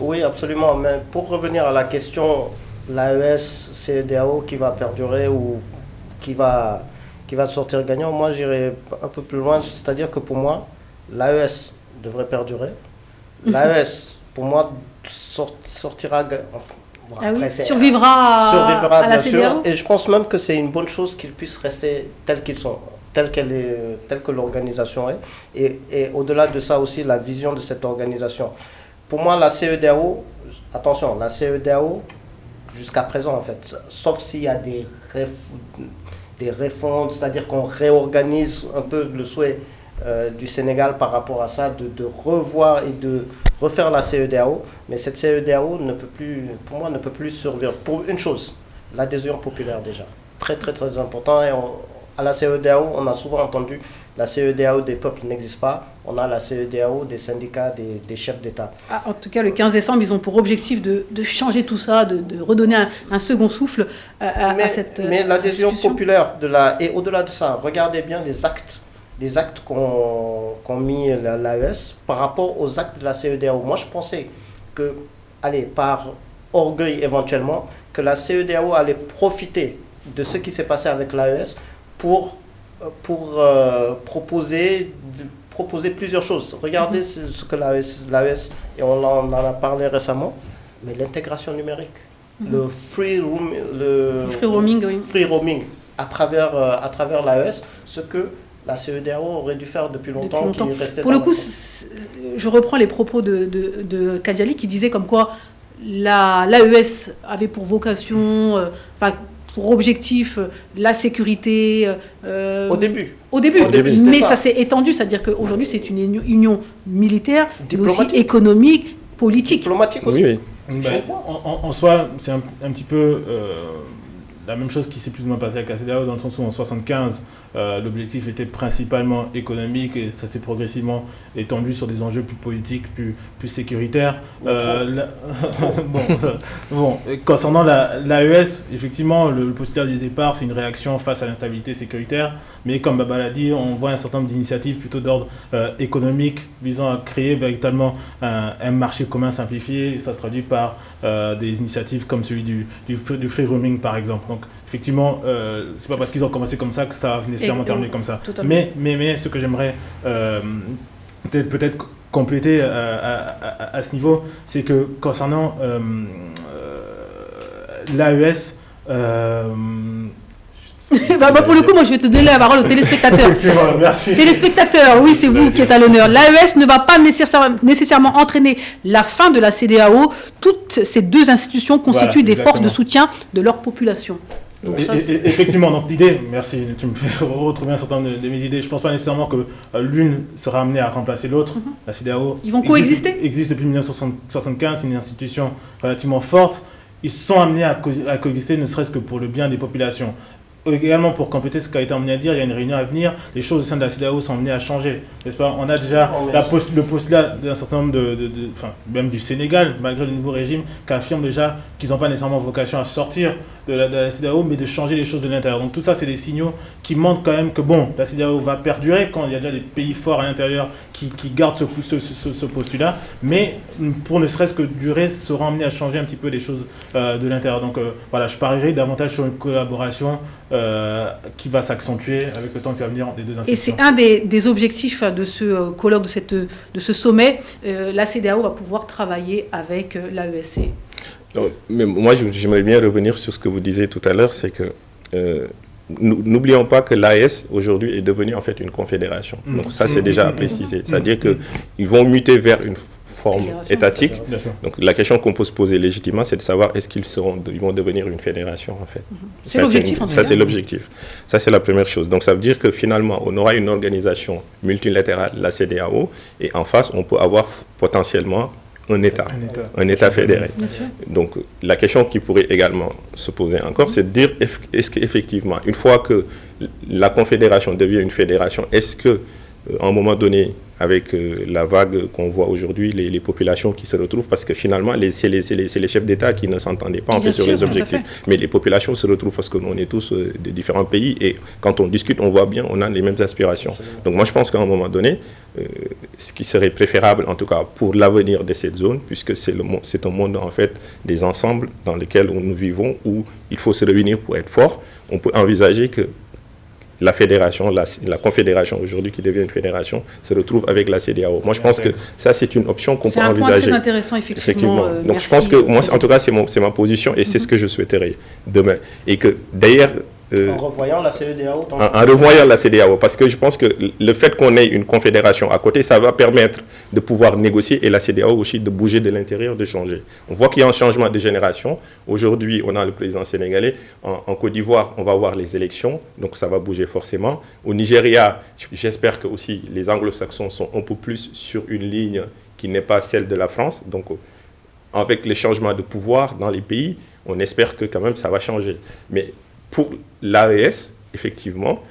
Speaker 3: Oui, absolument. Mais pour revenir à la question, l'AES, CEDEAO qui va perdurer ou qui va sortir gagnant, moi j'irai un peu plus loin, c'est-à-dire que pour moi, l'AES devrait perdurer. L'AES, pour moi, sortira
Speaker 1: survivra à la CEDEAO.
Speaker 3: Et je pense même que c'est une bonne chose qu'ils puissent rester tels qu'ils sont, telle que l'organisation est. Et au-delà de ça aussi, la vision de cette organisation. Pour moi, la CEDEAO, attention, la CEDEAO, jusqu'à présent en fait, sauf s'il y a des réformes, c'est-à-dire qu'on réorganise un peu le souhait du Sénégal par rapport à ça, de revoir et de refaire la CEDEAO. Mais cette CEDEAO pour moi, ne peut plus survivre. Pour une chose, l'adhésion populaire déjà. Très, très, très important. Et à la CEDEAO, on a souvent entendu la CEDEAO des peuples n'existe pas. On a la CEDEAO des syndicats, des chefs d'État.
Speaker 1: En tout cas, le 15 décembre, ils ont pour objectif de changer tout ça, de redonner un second souffle à cette
Speaker 3: Mais l'adhésion populaire, et au-delà de ça, regardez bien les actes qu'ont mis l'AES par rapport aux actes de la CEDEAO. Moi, je pensais que, par orgueil éventuellement, que la CEDEAO allait profiter de ce qui s'est passé avec l'AES pour proposer plusieurs choses. Regardez ce que l'AES, et on en a parlé récemment, mais l'intégration numérique, le free roaming à travers l'AES, ce que la CEDEAO aurait dû faire depuis longtemps.
Speaker 1: Pour le coup, je reprends les propos de Kadiali qui disait comme quoi l'AES avait pour vocation, pour objectif la sécurité.
Speaker 3: Au début,
Speaker 1: mais ça s'est étendu, c'est-à-dire qu'aujourd'hui c'est une union militaire, mais aussi
Speaker 3: diplomatique,
Speaker 1: économique, politique.
Speaker 3: Diplomatique aussi.
Speaker 2: Oui.
Speaker 4: En soi, c'est un petit peu la même chose qui s'est plus ou moins passé avec la CEDEAO, dans le sens où en 1975, l'objectif était principalement économique et ça s'est progressivement étendu sur des enjeux plus politiques, plus sécuritaires. Concernant l'AES, effectivement, le postulat du départ, c'est une réaction face à l'instabilité sécuritaire, mais comme Baba l'a dit, on voit un certain nombre d'initiatives plutôt d'ordre économique visant à créer véritablement un marché commun simplifié, et ça se traduit par des initiatives comme celui du free roaming par exemple. Donc effectivement, c'est pas parce qu'ils ont commencé comme ça que ça va nécessairement terminer comme ça. Mais ce que j'aimerais peut-être compléter à ce niveau, c'est que concernant l'AES,
Speaker 1: pour le coup, moi je vais te donner la parole aux téléspectateurs.
Speaker 4: Merci.
Speaker 1: Téléspectateurs, oui, c'est vous qui êtes à l'honneur. L'AES ne va pas nécessairement entraîner la fin de la CEDEAO. Toutes ces deux institutions constituent des forces de soutien de leur population.
Speaker 4: Donc, effectivement, donc l'idée, merci, tu me fais retrouver un certain nombre de mes idées. Je ne pense pas nécessairement que l'une sera amenée à remplacer l'autre. La CEDEAO
Speaker 1: ils vont coexister.
Speaker 4: Existe depuis 1975, c'est une institution relativement forte. Ils sont amenés à coexister, ne serait-ce que pour le bien des populations. Également, pour compléter ce qui a été amené à dire, il y a une réunion à venir, les choses au sein de la CEDEAO sont amenées à changer, n'est-ce pas? On a déjà le postulat d'un certain nombre même du Sénégal, malgré le nouveau régime, qui affirme déjà qu'ils n'ont pas nécessairement vocation à sortir de la CEDEAO, mais de changer les choses de l'intérieur. Donc tout ça, c'est des signaux qui montrent quand même que bon, la CEDEAO va perdurer quand il y a déjà des pays forts à l'intérieur qui gardent ce postulat, mais pour ne serait-ce que durer, sera amené à changer un petit peu les choses de l'intérieur. Donc voilà, je parierai davantage sur une collaboration qui va s'accentuer avec le temps qui va venir des deux institutions.
Speaker 1: Et c'est un des objectifs de ce colloque, de ce sommet. La CEDEAO va pouvoir travailler avec l'AESC.
Speaker 2: Mais moi, j'aimerais bien revenir sur ce que vous disiez tout à l'heure, c'est que n'oublions pas que l'AES aujourd'hui est devenue en fait une confédération. Donc ça, c'est déjà à préciser. C'est-à-dire qu'ils vont muter vers une forme étatique. Donc la question qu'on peut se poser légitimement, c'est de savoir est-ce qu'ils vont devenir une fédération en fait.
Speaker 1: C'est l'objectif.
Speaker 2: Ça, c'est l'objectif. Ça, c'est la première chose. Donc ça veut dire que finalement, on aura une organisation multilatérale, la CEDEAO, et en face, on peut avoir potentiellement un État fédéré. Donc la question qui pourrait également se poser encore, c'est de dire est-ce qu'effectivement, une fois que la confédération devient une fédération, est-ce que à un moment donné, avec la vague qu'on voit aujourd'hui, les populations qui se retrouvent, parce que finalement, c'est les chefs d'État qui ne s'entendaient pas en fait, sur les objectifs. Mais les populations se retrouvent parce que nous, on est tous de différents pays et quand on discute, on voit bien, on a les mêmes aspirations. Donc moi, je pense qu'à un moment donné, ce qui serait préférable, en tout cas pour l'avenir de cette zone, puisque c'est un monde en fait des ensembles dans lesquels nous vivons, où il faut se réunir pour être fort, on peut envisager que la fédération, la confédération aujourd'hui qui devient une fédération, se retrouve avec la CEDEAO. Moi, je pense que ça, c'est une option qu'on peut envisager.
Speaker 1: C'est un point très intéressant, effectivement.
Speaker 2: Donc, je pense que, moi, en tout cas, c'est ma position et c'est ce que je souhaiterais demain. Et que, d'ailleurs...
Speaker 3: en revoyant la CEDEAO
Speaker 2: en revoyant la CEDEAO, parce que je pense que le fait qu'on ait une confédération à côté, ça va permettre de pouvoir négocier et la CEDEAO aussi de bouger de l'intérieur, de changer. On voit qu'il y a un changement de génération. Aujourd'hui, on a le président sénégalais. En Côte d'Ivoire, on va voir les élections, donc ça va bouger forcément. Au Nigeria, j'espère que aussi les anglo-saxons sont un peu plus sur une ligne qui n'est pas celle de la France. Donc, avec les changements de pouvoir dans les pays, on espère que quand même ça va changer. Mais pour l'AES, effectivement,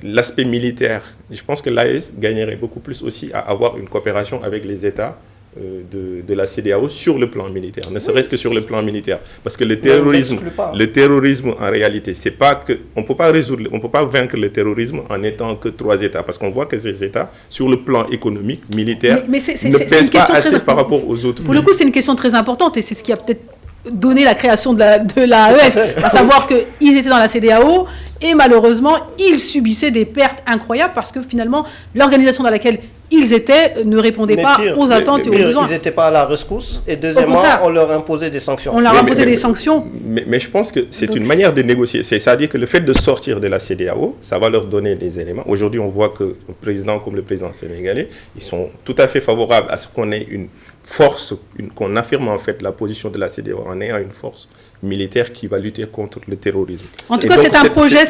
Speaker 2: l'aspect militaire, je pense que l'AES gagnerait beaucoup plus aussi à avoir une coopération avec les États de la CEDEAO sur le plan militaire, ne serait-ce que sur le plan militaire. Parce que le terrorisme en réalité, c'est pas que on peut pas vaincre le terrorisme en étant que 3 États, parce qu'on voit que ces États, sur le plan économique, militaire, ne pèsent pas assez par rapport aux autres.
Speaker 1: Pour le coup, c'est une question très importante et c'est ce qui a peut-être donné la création de l'AES, à savoir qu'ils étaient dans la CEDEAO et malheureusement, ils subissaient des pertes incroyables parce que finalement, l'organisation dans laquelle ils étaient ne répondait pas aux attentes et aux besoins.
Speaker 3: Ils n'étaient pas à la rescousse et deuxièmement, on leur imposait des sanctions.
Speaker 1: On leur imposait des sanctions.
Speaker 2: Mais je pense que c'est une manière de négocier. C'est-à-dire que le fait de sortir de la CEDEAO, ça va leur donner des éléments. Aujourd'hui, on voit que un président comme le président sénégalais, ils sont tout à fait favorables à ce qu'on ait une force, qu'on affirme en fait la position de la CEDEAO en ayant une force militaire qui va lutter contre le terrorisme.
Speaker 1: En tout cas, c'est un projet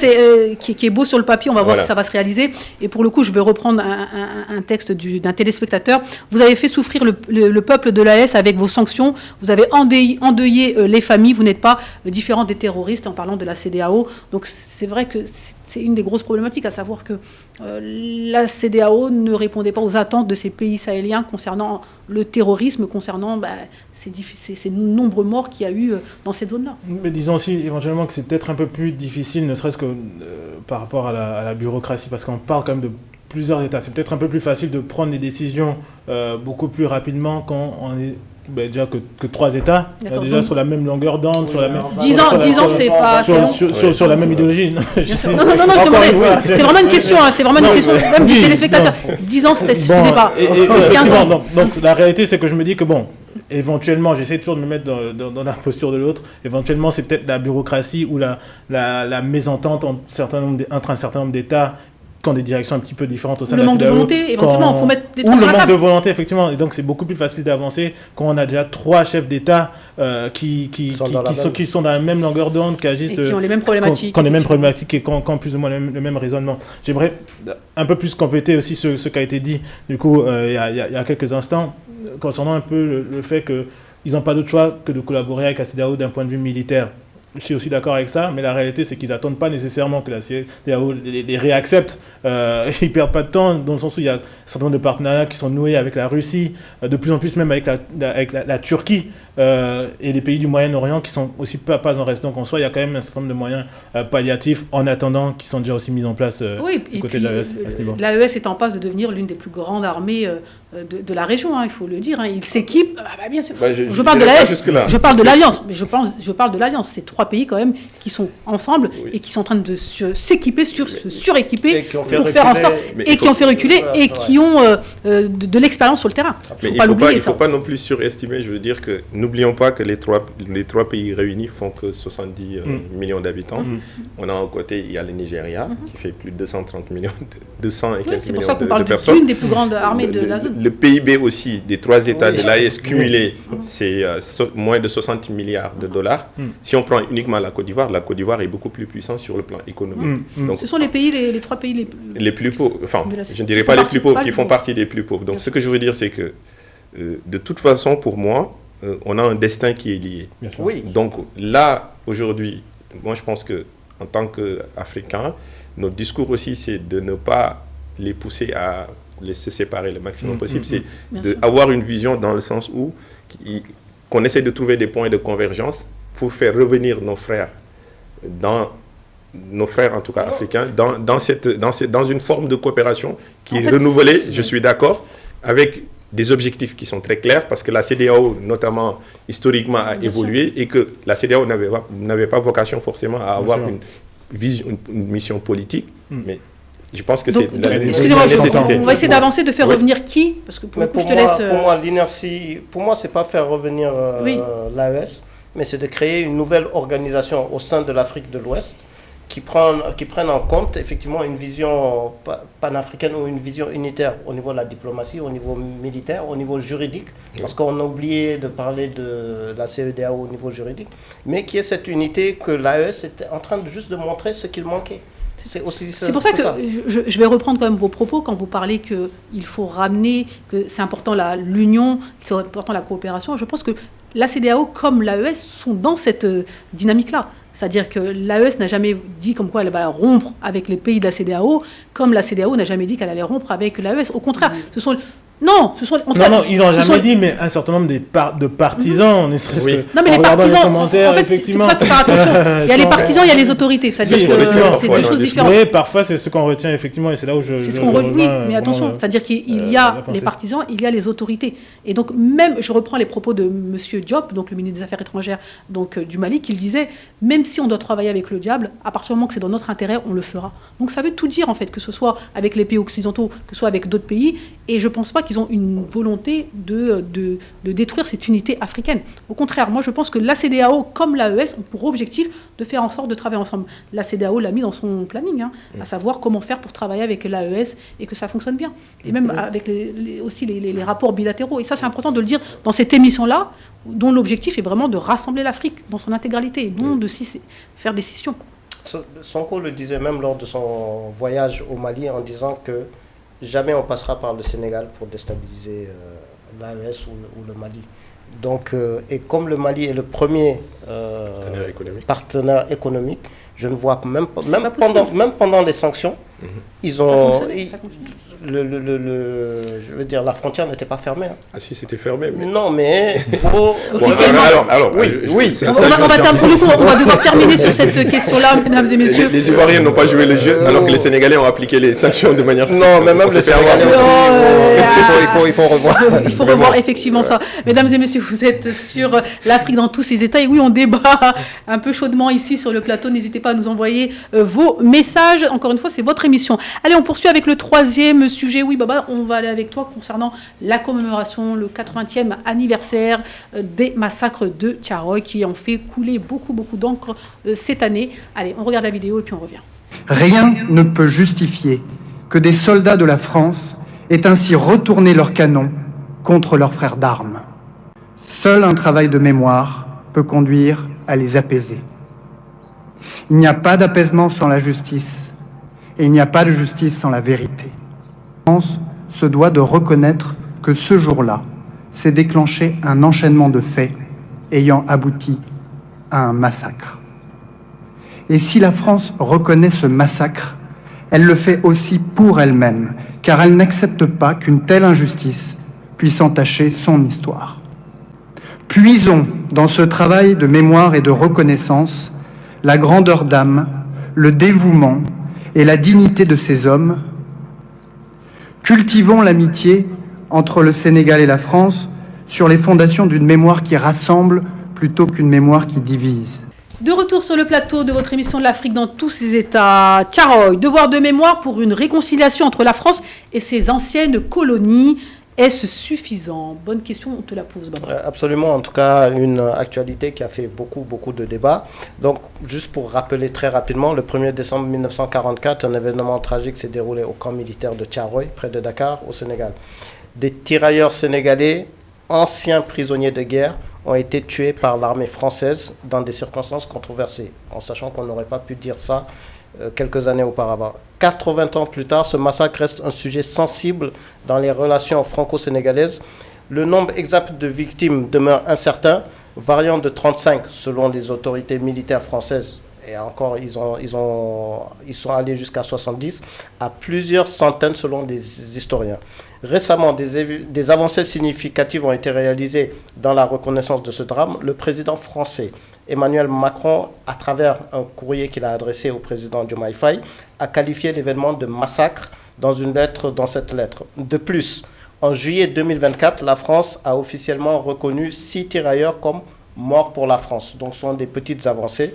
Speaker 1: qui est beau sur le papier. On va voir si ça va se réaliser. Et pour le coup, je vais reprendre un texte d'un téléspectateur. Vous avez fait souffrir le peuple de l'AES avec vos sanctions. Vous avez endeuillé les familles. Vous n'êtes pas différent des terroristes en parlant de la CEDEAO. Donc, c'est vrai que c'est une des grosses problématiques, à savoir que la CEDEAO ne répondait pas aux attentes de ces pays sahéliens concernant le terrorisme, concernant ces nombreux morts qu'il y a eu dans cette zone-là.
Speaker 4: Mais disons aussi éventuellement que c'est peut-être un peu plus difficile, ne serait-ce que par rapport à la bureaucratie, parce qu'on parle quand même de plusieurs États. C'est peut-être un peu plus facile de prendre des décisions beaucoup plus rapidement quand on est déjà que 3 États, déjà sur la même longueur d'onde, sur la même...
Speaker 1: 10 ans, c'est pas...
Speaker 4: Sur la même idéologie.
Speaker 1: Non, c'est vraiment une question, c'est vraiment une question même du téléspectateur. 10 ans, ça ne suffisait pas. 15 ans.
Speaker 4: Donc la réalité, c'est que je me dis que éventuellement, j'essaie toujours de me mettre dans la posture de l'autre, éventuellement c'est peut-être la bureaucratie ou la mésentente entre un certain nombre d'États qui ont des directions un petit peu différentes au sein de la CEDEAO.
Speaker 1: Le manque de volonté, éventuellement, il faut mettre des trucs sur la table.
Speaker 4: Ou le manque de volonté, effectivement. Et donc, c'est beaucoup plus facile d'avancer quand on a déjà 3 chefs d'État qui sont dans la même longueur d'onde, qui agissent...
Speaker 1: Et qui ont les mêmes problématiques.
Speaker 4: Qui ont les mêmes problématiques et qui ont plus ou moins le même raisonnement. J'aimerais un peu plus compléter aussi ce qui a été dit, du coup, il y a quelques instants, concernant un peu le fait qu'ils n'ont pas d'autre choix que de collaborer avec la CEDEAO d'un point de vue militaire. je suis aussi d'accord avec ça, mais la réalité, c'est qu'ils n'attendent pas nécessairement que la CEDEAO les réaccepte. Ils ne perdent pas de temps, dans le sens où il y a un certain nombre de partenariats qui sont noués avec la Russie, de plus en plus même avec la Turquie et les pays du Moyen-Orient qui sont aussi pas en reste. Donc en soi, il y a quand même un certain nombre de moyens palliatifs en attendant qui sont déjà aussi mis en place du côté de l'AES.
Speaker 1: L'AES est en passe de devenir l'une des plus grandes armées de la région, il faut le dire. Il s'équipe, bien sûr. Je parle de l'AES, je parle de l'Alliance, mais je parle de l'Alliance. C'est 3 pays quand même qui sont ensemble et qui sont en train de s'équiper, se suréquiper pour faire en sorte, et qui ont fait reculer et qui ont de l'expérience sur le terrain.
Speaker 2: Il ne faut pas non plus surestimer, je veux dire que n'oublions pas que les trois pays réunis font que 70 millions d'habitants. On a un côté, il y a le Nigeria qui fait plus de 230 millions, 200 et quelques millions de personnes.
Speaker 1: C'est pour ça qu'on parle d'une des plus grandes armées de la zone.
Speaker 2: Le PIB aussi des 3 États de l'AES cumulés, c'est moins de 60 milliards de dollars. Si on prend uniquement la Côte d'Ivoire est beaucoup plus puissante sur le plan économique. Donc,
Speaker 1: ce sont les 3 pays
Speaker 2: les plus pauvres, enfin, je ne dirais pas les plus pauvres, qui font partie des plus pauvres. Donc, ce que je veux dire, c'est que, de toute façon, pour moi, on a un destin qui est lié.
Speaker 3: Oui.
Speaker 2: Donc, là, aujourd'hui, moi, je pense qu'en tant qu'Africains, notre discours aussi, c'est de ne pas les pousser à se séparer le maximum possible. C'est d'avoir une vision dans le sens où qu'on essaie de trouver des points de convergence pour faire revenir nos frères en tout cas africains, dans une forme de coopération qui est renouvelée, je suis d'accord, avec des objectifs qui sont très clairs, parce que la CEDEAO, notamment historiquement, a évolué et que la CEDEAO n'avait pas vocation forcément à avoir une mission politique, mais je pense que c'est la nécessité.
Speaker 1: On va essayer d'avancer, de faire revenir qui, parce que pour le coup, je te laisse...
Speaker 3: Pour moi, l'inertie, c'est pas faire revenir l'AES, mais c'est de créer une nouvelle organisation au sein de l'Afrique de l'Ouest qui prenne en compte effectivement une vision panafricaine ou une vision unitaire au niveau de la diplomatie, au niveau militaire, au niveau juridique, parce qu'on a oublié de parler de la CEDEAO au niveau juridique, mais qui est cette unité que l'AES était en train de montrer ce qu'il manquait.
Speaker 1: C'est pour ça que je vais reprendre quand même vos propos quand vous parlez qu'il faut ramener, que c'est important l'union, c'est important la coopération. Je pense que la CEDEAO comme l'AES sont dans cette dynamique-là. C'est-à-dire que l'AES n'a jamais dit comme quoi elle va rompre avec les pays de la CEDEAO, comme la CEDEAO n'a jamais dit qu'elle allait rompre avec l'AES. Au contraire, ce sont... Non,
Speaker 4: ils n'ont jamais dit, mais un certain nombre de partisans,
Speaker 1: Non, mais les partisans, en fait, c'est pour ça qu'il faut faire attention. Il y a les partisans, il y a les autorités, c'est-à-dire que c'est deux choses différentes.
Speaker 4: Oui, parfois c'est ce qu'on retient effectivement, et c'est là où
Speaker 1: c'est ce qu'on retient, oui, mais attention, c'est-à-dire qu'il y a les partisans, il y a les autorités. Et donc même, je reprends les propos de M. Diop, donc le ministre des Affaires étrangères du Mali, qui disait, même si on doit travailler avec le diable, à partir du moment que c'est dans notre intérêt, on le fera. Donc ça veut tout dire en fait, que ce soit avec les pays occidentaux, que ce soit avec d'autres pays, et je pense pas qu'ils ont une volonté de détruire cette unité africaine. Au contraire, moi je pense que la CEDEAO comme l'AES ont pour objectif de faire en sorte de travailler ensemble. La CEDEAO l'a mis dans son planning, à savoir comment faire pour travailler avec l'AES et que ça fonctionne bien. Et même avec aussi les rapports bilatéraux. Et ça c'est important de le dire dans cette émission-là, dont l'objectif est vraiment de rassembler l'Afrique dans son intégralité et non de faire des scissions.
Speaker 3: Sonko le disait même lors de son voyage au Mali en disant que jamais on passera par le Sénégal pour déstabiliser l'AES ou le Mali. Donc, et comme le Mali est le premier partenaire économique, je ne vois même pendant les sanctions, ils ont... je veux dire, la frontière n'était pas fermée.
Speaker 2: Ah si, c'était fermé. Mais...
Speaker 3: Non, mais...
Speaker 2: Officiellement... Alors, oui.
Speaker 1: On va devoir terminer sur cette question-là, mesdames et messieurs.
Speaker 2: Les Ivoiriens n'ont pas joué le jeu, alors que les Sénégalais ont appliqué les sanctions de manière...
Speaker 3: Non, mais même les Sénégalais aussi, il faut revoir.
Speaker 1: Il faut revoir effectivement ça. Mesdames et messieurs, vous êtes sur l'Afrique dans tous ses états. Et oui, on débat un peu chaudement ici sur le plateau. N'hésitez pas à nous envoyer vos messages. Encore une fois, c'est votre émission. Allez, on poursuit avec le 3e sujet. Oui, Baba, on va aller avec toi concernant la commémoration, le 80e anniversaire des massacres de Thiaroye qui ont fait couler beaucoup d'encre cette année. Allez, on regarde la vidéo et puis on revient.
Speaker 16: Rien ne peut justifier que des soldats de la France aient ainsi retourné leurs canons contre leurs frères d'armes. Seul un travail de mémoire peut conduire à les apaiser. Il n'y a pas d'apaisement sans la justice, et il n'y a pas de justice sans la vérité. La France se doit de reconnaître que ce jour-là s'est déclenché un enchaînement de faits ayant abouti à un massacre. Et si la France reconnaît ce massacre, elle le fait aussi pour elle-même, car elle n'accepte pas qu'une telle injustice puisse entacher son histoire. Puisons dans ce travail de mémoire et de reconnaissance la grandeur d'âme, le dévouement et la dignité de ces hommes. Cultivons l'amitié entre le Sénégal et la France sur les fondations d'une mémoire qui rassemble plutôt qu'une mémoire qui divise.
Speaker 1: De retour sur le plateau de votre émission de l'Afrique dans tous ses états. Thiaroye, devoir de mémoire pour une réconciliation entre la France et ses anciennes colonies. Est-ce suffisant? Bonne question, on te la pose, Baba.
Speaker 3: Absolument, en tout cas, une actualité qui a fait beaucoup de débats. Donc, juste pour rappeler très rapidement, le 1er décembre 1944, un événement tragique s'est déroulé au camp militaire de Thiaroye, près de Dakar, au Sénégal. Des tirailleurs sénégalais, anciens prisonniers de guerre, ont été tués par l'armée française dans des circonstances controversées, en sachant qu'on n'aurait pas pu dire ça quelques années auparavant. 80 ans plus tard, ce massacre reste un sujet sensible dans les relations franco-sénégalaises. Le nombre exact de victimes demeure incertain, variant de 35 selon les autorités militaires françaises, et encore ils sont allés jusqu'à 70, à plusieurs centaines selon des historiens. Récemment, des avancées significatives ont été réalisées dans la reconnaissance de ce drame. Le président français Emmanuel Macron, à travers un courrier qu'il a adressé au président Diomaye Faye, a qualifié l'événement de massacre dans cette lettre. De plus, en juillet 2024, la France a officiellement reconnu 6 tirailleurs comme morts pour la France. Donc ce sont des petites avancées.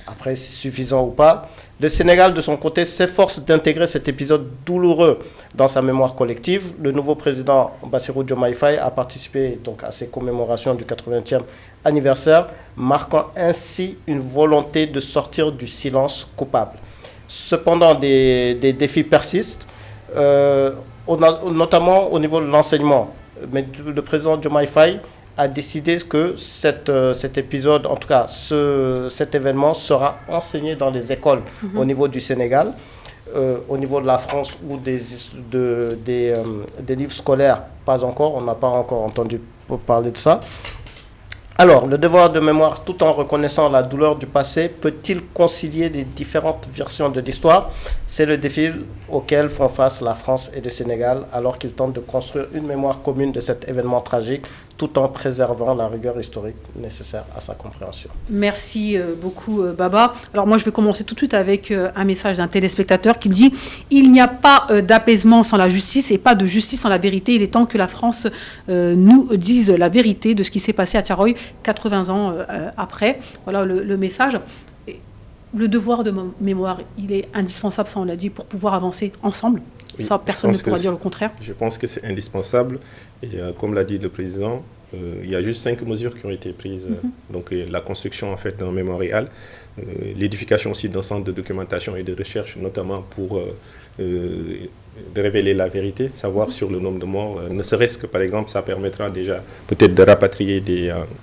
Speaker 3: Après, c'est suffisant ou pas. Le Sénégal, de son côté, s'efforce d'intégrer cet épisode douloureux dans sa mémoire collective. Le nouveau président Bassirou Diomaye Faye a participé donc à ces commémorations du 80e anniversaire, marquant ainsi une volonté de sortir du silence coupable. Cependant, des défis persistent, notamment au niveau de l'enseignement. Mais le président Diomaye Faye a décidé que cet épisode, en tout cas cet événement sera enseigné dans les écoles au niveau du Sénégal, au niveau de la France ou des livres scolaires, pas encore, on n'a pas encore entendu parler de ça. Alors, le devoir de mémoire, tout en reconnaissant la douleur du passé, peut-il concilier les différentes versions de l'histoire? C'est le défi auquel font face la France et le Sénégal, alors qu'ils tentent de construire une mémoire commune de cet événement tragique, tout en préservant la rigueur historique nécessaire à sa compréhension.
Speaker 1: Merci beaucoup, Baba. Alors moi, je vais commencer tout de suite avec un message d'un téléspectateur qui dit « Il n'y a pas d'apaisement sans la justice et pas de justice sans la vérité. Il est temps que la France nous dise la vérité de ce qui s'est passé à Thiaroye 80 ans après. » Voilà le message. Le devoir de mémoire, il est indispensable, ça on l'a dit, pour pouvoir avancer ensemble. Oui, ça, personne ne pourra dire le contraire.
Speaker 2: Je pense que c'est indispensable. Et comme l'a dit le président, il y a juste 5 mesures qui ont été prises. Donc la construction en fait d'un mémorial, l'édification aussi d'un centre de documentation et de recherche, notamment pour révéler la vérité, savoir sur le nombre de morts. Ne serait-ce que, par exemple, ça permettra déjà peut-être de rapatrier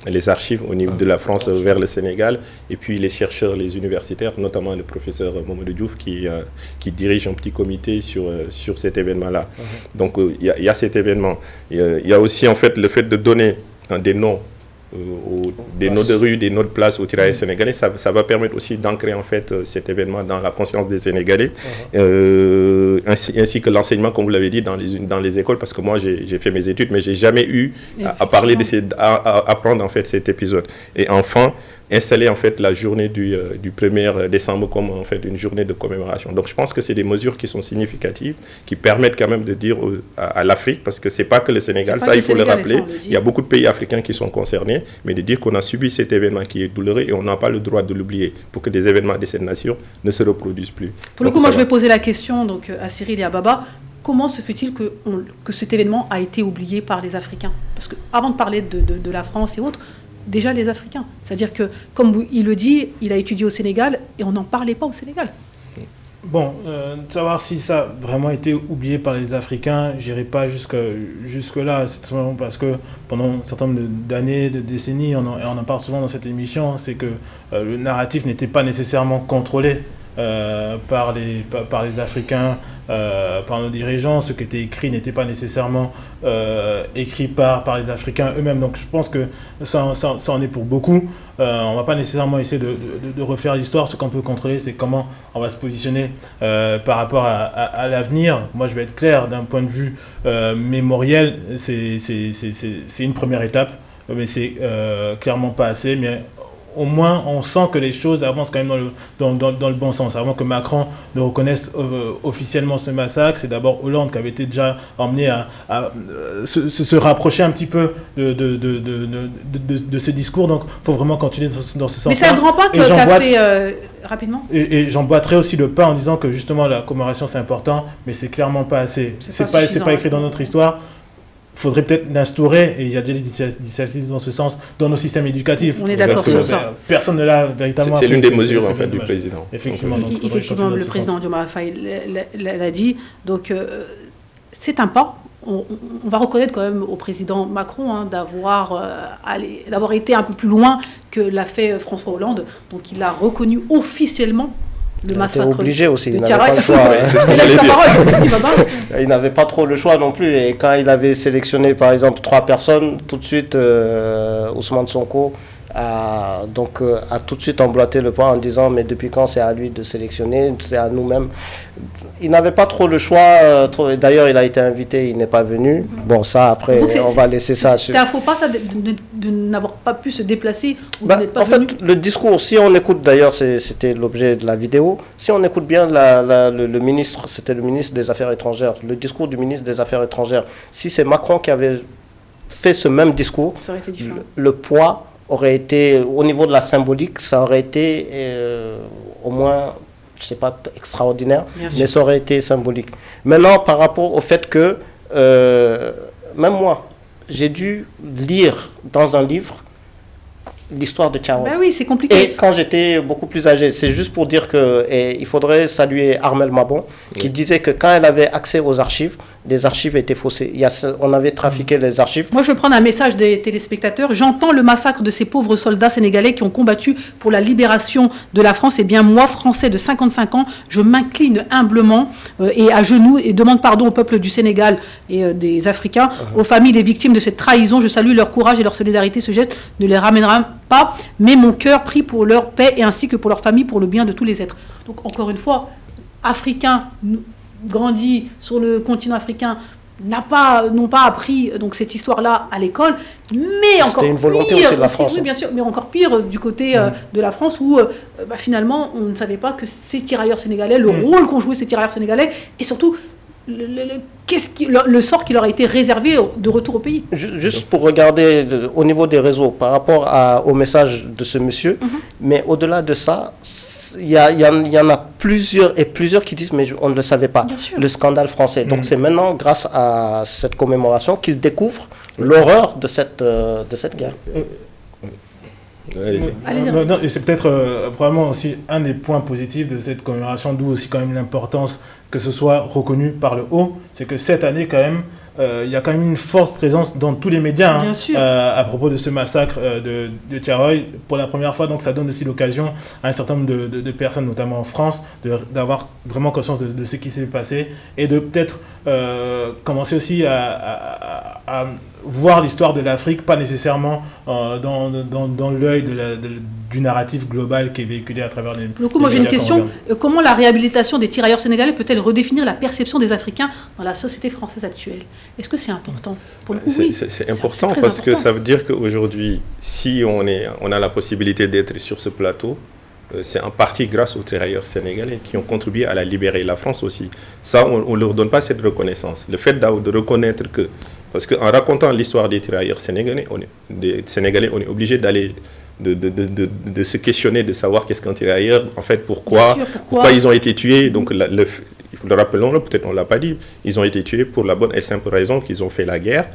Speaker 2: les archives au niveau de la France vers le Sénégal, et puis les chercheurs, les universitaires, notamment le professeur Mamadou Diouf qui dirige un petit comité sur cet événement-là. Donc il y a cet événement. Il y a aussi en fait le fait de donner des noms, des noms de rue, des noms de places aux tirailleurs sénégalais. Ça va permettre aussi d'ancrer en fait cet événement dans la conscience des Sénégalais, ainsi que l'enseignement, comme vous l'avez dit, dans les écoles, parce que moi j'ai fait mes études, mais j'ai jamais eu à parler à apprendre en fait cet épisode. Et enfin, installer en fait la journée du 1er décembre comme en fait une journée de commémoration. Donc je pense que c'est des mesures qui sont significatives, qui permettent quand même de dire à l'Afrique, parce que c'est pas que le Sénégal, ça il faut le rappeler, il y a beaucoup de pays africains qui sont concernés, mais de dire qu'on a subi cet événement qui est douloureux et on n'a pas le droit de l'oublier pour que des événements de cette nation ne se reproduisent plus.
Speaker 1: Pour le coup, moi je vais poser la question donc, à Cyril et à Baba. Comment se fait-il que cet événement a été oublié par les Africains? Parce qu'avant de parler de la France et autres, déjà les Africains. C'est-à-dire que, comme il le dit, il a étudié au Sénégal et on n'en parlait pas au Sénégal.
Speaker 4: Bon, savoir si ça a vraiment été oublié par les Africains, j'irai pas jusque-là. C'est tout simplement parce que pendant un certain nombre d'années, de décennies, on en parle souvent dans cette émission, c'est que le narratif n'était pas nécessairement contrôlé par les Africains, par nos dirigeants. Ce qui était écrit n'était pas nécessairement écrit par les Africains eux-mêmes. Donc je pense que ça en est pour beaucoup. On ne va pas nécessairement essayer de refaire l'histoire. Ce qu'on peut contrôler, c'est comment on va se positionner par rapport à l'avenir. Moi, je vais être clair, d'un point de vue mémoriel, c'est une première étape, mais c'est clairement pas assez. Mais au moins, on sent que les choses avancent quand même dans le bon sens. Avant que Macron ne reconnaisse officiellement ce massacre, c'est d'abord Hollande qui avait été déjà emmené à se rapprocher un petit peu de ce discours. Donc, il faut vraiment continuer dans ce sens-là.
Speaker 1: Mais c'est un grand pas qu'a fait rapidement.
Speaker 4: Et j'en boiterai aussi le pas en disant que justement la commémoration c'est important, mais c'est clairement pas assez. C'est pas écrit dans notre histoire. Il faudrait peut-être l'instaurer, et il y a déjà des initiatives dans ce sens, dans nos systèmes éducatifs.
Speaker 1: On est d'accord sur ça.
Speaker 4: Personne ne l'a véritablement.
Speaker 2: C'est l'une des mesures en fait du président.
Speaker 1: Effectivement, le président Diomaye Faye l'a dit. Donc c'est un pas. On va reconnaître quand même au président Macron d'avoir été un peu plus loin que l'a fait François Hollande. Donc il a reconnu officiellement le massacre.
Speaker 3: Il était obligé aussi, il n'avait pas le choix. Il n'avait pas trop le choix non plus. Et quand il avait sélectionné par exemple 3 personnes, tout de suite Ousmane Sonko a tout de suite emboîté le pas en disant mais depuis quand c'est à lui de sélectionner, c'est à nous-mêmes. Il n'avait pas trop le choix. D'ailleurs, il a été invité, il n'est pas venu. Bon, ça après, on va laisser ça.
Speaker 1: C'était un faux pas ça de n'avoir pas pu se déplacer ou
Speaker 3: en fait, le discours, si on écoute, d'ailleurs, c'était l'objet de la vidéo, si on écoute bien le ministre, c'était le ministre des Affaires étrangères, le discours du ministre des Affaires étrangères, si c'est Macron qui avait fait ce même discours,
Speaker 1: ça aurait été différent.
Speaker 3: Le poids aurait été, au niveau de la symbolique, ça aurait été au moins, je ne sais pas, extraordinaire, mais ça aurait été symbolique. Maintenant, par rapport au fait que, même moi, j'ai dû lire dans un livre l'histoire de Thiaroye.
Speaker 1: Ben oui, c'est compliqué.
Speaker 3: Et quand j'étais beaucoup plus âgé, c'est juste pour dire qu'il faudrait saluer Armelle Mabon, qui disait que quand elle avait accès aux archives, les archives étaient faussées. On avait trafiqué les archives.
Speaker 1: Moi, je vais prendre un message des téléspectateurs. J'entends le massacre de ces pauvres soldats sénégalais qui ont combattu pour la libération de la France. Eh bien, moi, Français de 55 ans, je m'incline humblement et à genoux et demande pardon au peuple du Sénégal et des Africains, aux familles des victimes de cette trahison. Je salue leur courage et leur solidarité. Ce geste ne les ramènera pas, mais mon cœur prie pour leur paix et ainsi que pour leur famille, pour le bien de tous les êtres. Donc, encore une fois, Africains grandis sur le continent africain n'ont pas appris donc cette histoire-là à l'école, mais encore
Speaker 3: une volonté pire, aussi de la France.
Speaker 1: Oui, bien sûr, mais encore pire du côté de la France où finalement on ne savait pas que ces tirailleurs sénégalais, le rôle qu'ont joué ces tirailleurs sénégalais et surtout le sort qui leur a été réservé de retour au pays.
Speaker 3: Juste pour regarder au niveau des réseaux par rapport au message de ce monsieur, mais au-delà de ça, il y en a plusieurs qui disent mais on ne le savait pas, le scandale français. Donc c'est maintenant grâce à cette commémoration qu'ils découvrent l'horreur de cette guerre.
Speaker 4: Non, et c'est peut-être probablement aussi un des points positifs de cette commémoration, d'où aussi quand même l'importance que ce soit reconnu par le haut, c'est que cette année quand même, il y a quand même une forte présence dans tous les médias à propos de ce massacre de Thiaroye pour la première fois. Donc ça donne aussi l'occasion à un certain nombre de personnes, notamment en France, d'avoir vraiment conscience de ce qui s'est passé et de peut-être commencer aussi à voir l'histoire de l'Afrique, pas nécessairement dans l'œil du narratif global qui est véhiculé à travers les médias.
Speaker 1: Du coup, moi j'ai une question. Comment la réhabilitation des tirailleurs sénégalais peut-elle redéfinir la perception des Africains dans la société française actuelle? Est-ce que c'est important? Pour le coup, oui.
Speaker 2: C'est important parce que ça veut dire qu'aujourd'hui, si on a la possibilité d'être sur ce plateau, c'est en partie grâce aux tirailleurs sénégalais qui ont contribué à la libérer, la France aussi. Ça, on ne leur donne pas cette reconnaissance. Le fait de reconnaître que... Parce qu'en racontant l'histoire des tirailleurs sénégalais, on est obligé d'aller... De se questionner, de savoir qu'est-ce qu'un tirailleur, en fait, pourquoi ils ont été tués. Donc, rappelons-le, peut-être on ne l'a pas dit, ils ont été tués pour la bonne et simple raison qu'ils ont fait la guerre.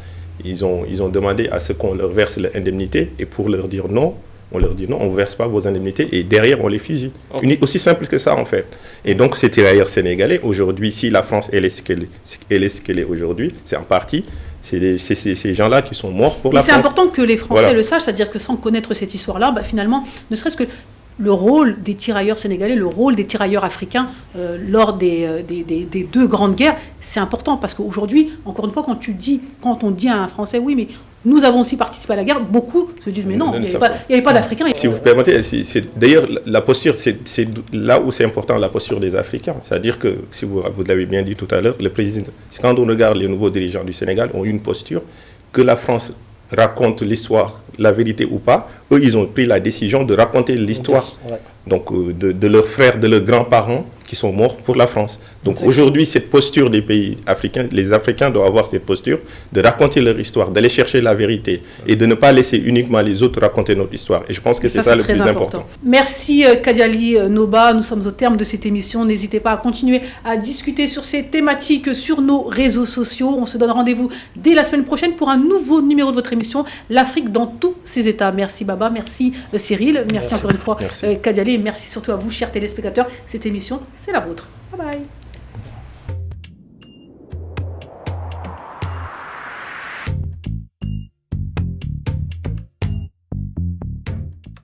Speaker 2: Ils ont demandé à ce qu'on leur verse l'indemnité et pour leur dire non, on leur dit non, on ne verse pas vos indemnités et derrière on les fusille. Aussi simple que ça en fait. Et donc ces tirailleurs sénégalais, aujourd'hui, si la France elle est ce qu'elle est aujourd'hui, c'est en partie... C'est ces gens-là qui sont morts pour la France.
Speaker 1: Et c'est important que les Français le sachent, c'est-à-dire que sans connaître cette histoire-là, finalement, ne serait-ce que le rôle des tirailleurs sénégalais, le rôle des tirailleurs africains lors des deux grandes guerres, c'est important parce qu'aujourd'hui, encore une fois, quand on dit à un Français, oui, mais nous avons aussi participé à la guerre, beaucoup se disent, mais non, il n'y avait pas d'Africains.
Speaker 2: Si vous permettez, d'ailleurs, la posture, c'est là où c'est important, la posture des Africains. C'est-à-dire que, si vous l'avez bien dit tout à l'heure, le président, quand on regarde les nouveaux dirigeants du Sénégal, ont une posture que la France raconte l'histoire, la vérité ou pas. Eux, ils ont pris la décision de raconter l'histoire. Ouais. Donc, de leurs frères, de leurs grands-parents qui sont morts pour la France. Donc, aujourd'hui, cette posture des pays africains, les Africains doivent avoir cette posture de raconter leur histoire, d'aller chercher la vérité et de ne pas laisser uniquement les autres raconter notre histoire. Et je pense que c'est ça le plus important.
Speaker 1: Merci Kadiali Noba. Nous sommes au terme de cette émission. N'hésitez pas à continuer à discuter sur ces thématiques sur nos réseaux sociaux. On se donne rendez-vous dès la semaine prochaine pour un nouveau numéro de votre émission, l'Afrique dans tous ses états. Merci Baba, merci Cyril, merci encore une fois Kadiali. Et merci surtout à vous, chers téléspectateurs. Cette émission, c'est la vôtre. Bye bye.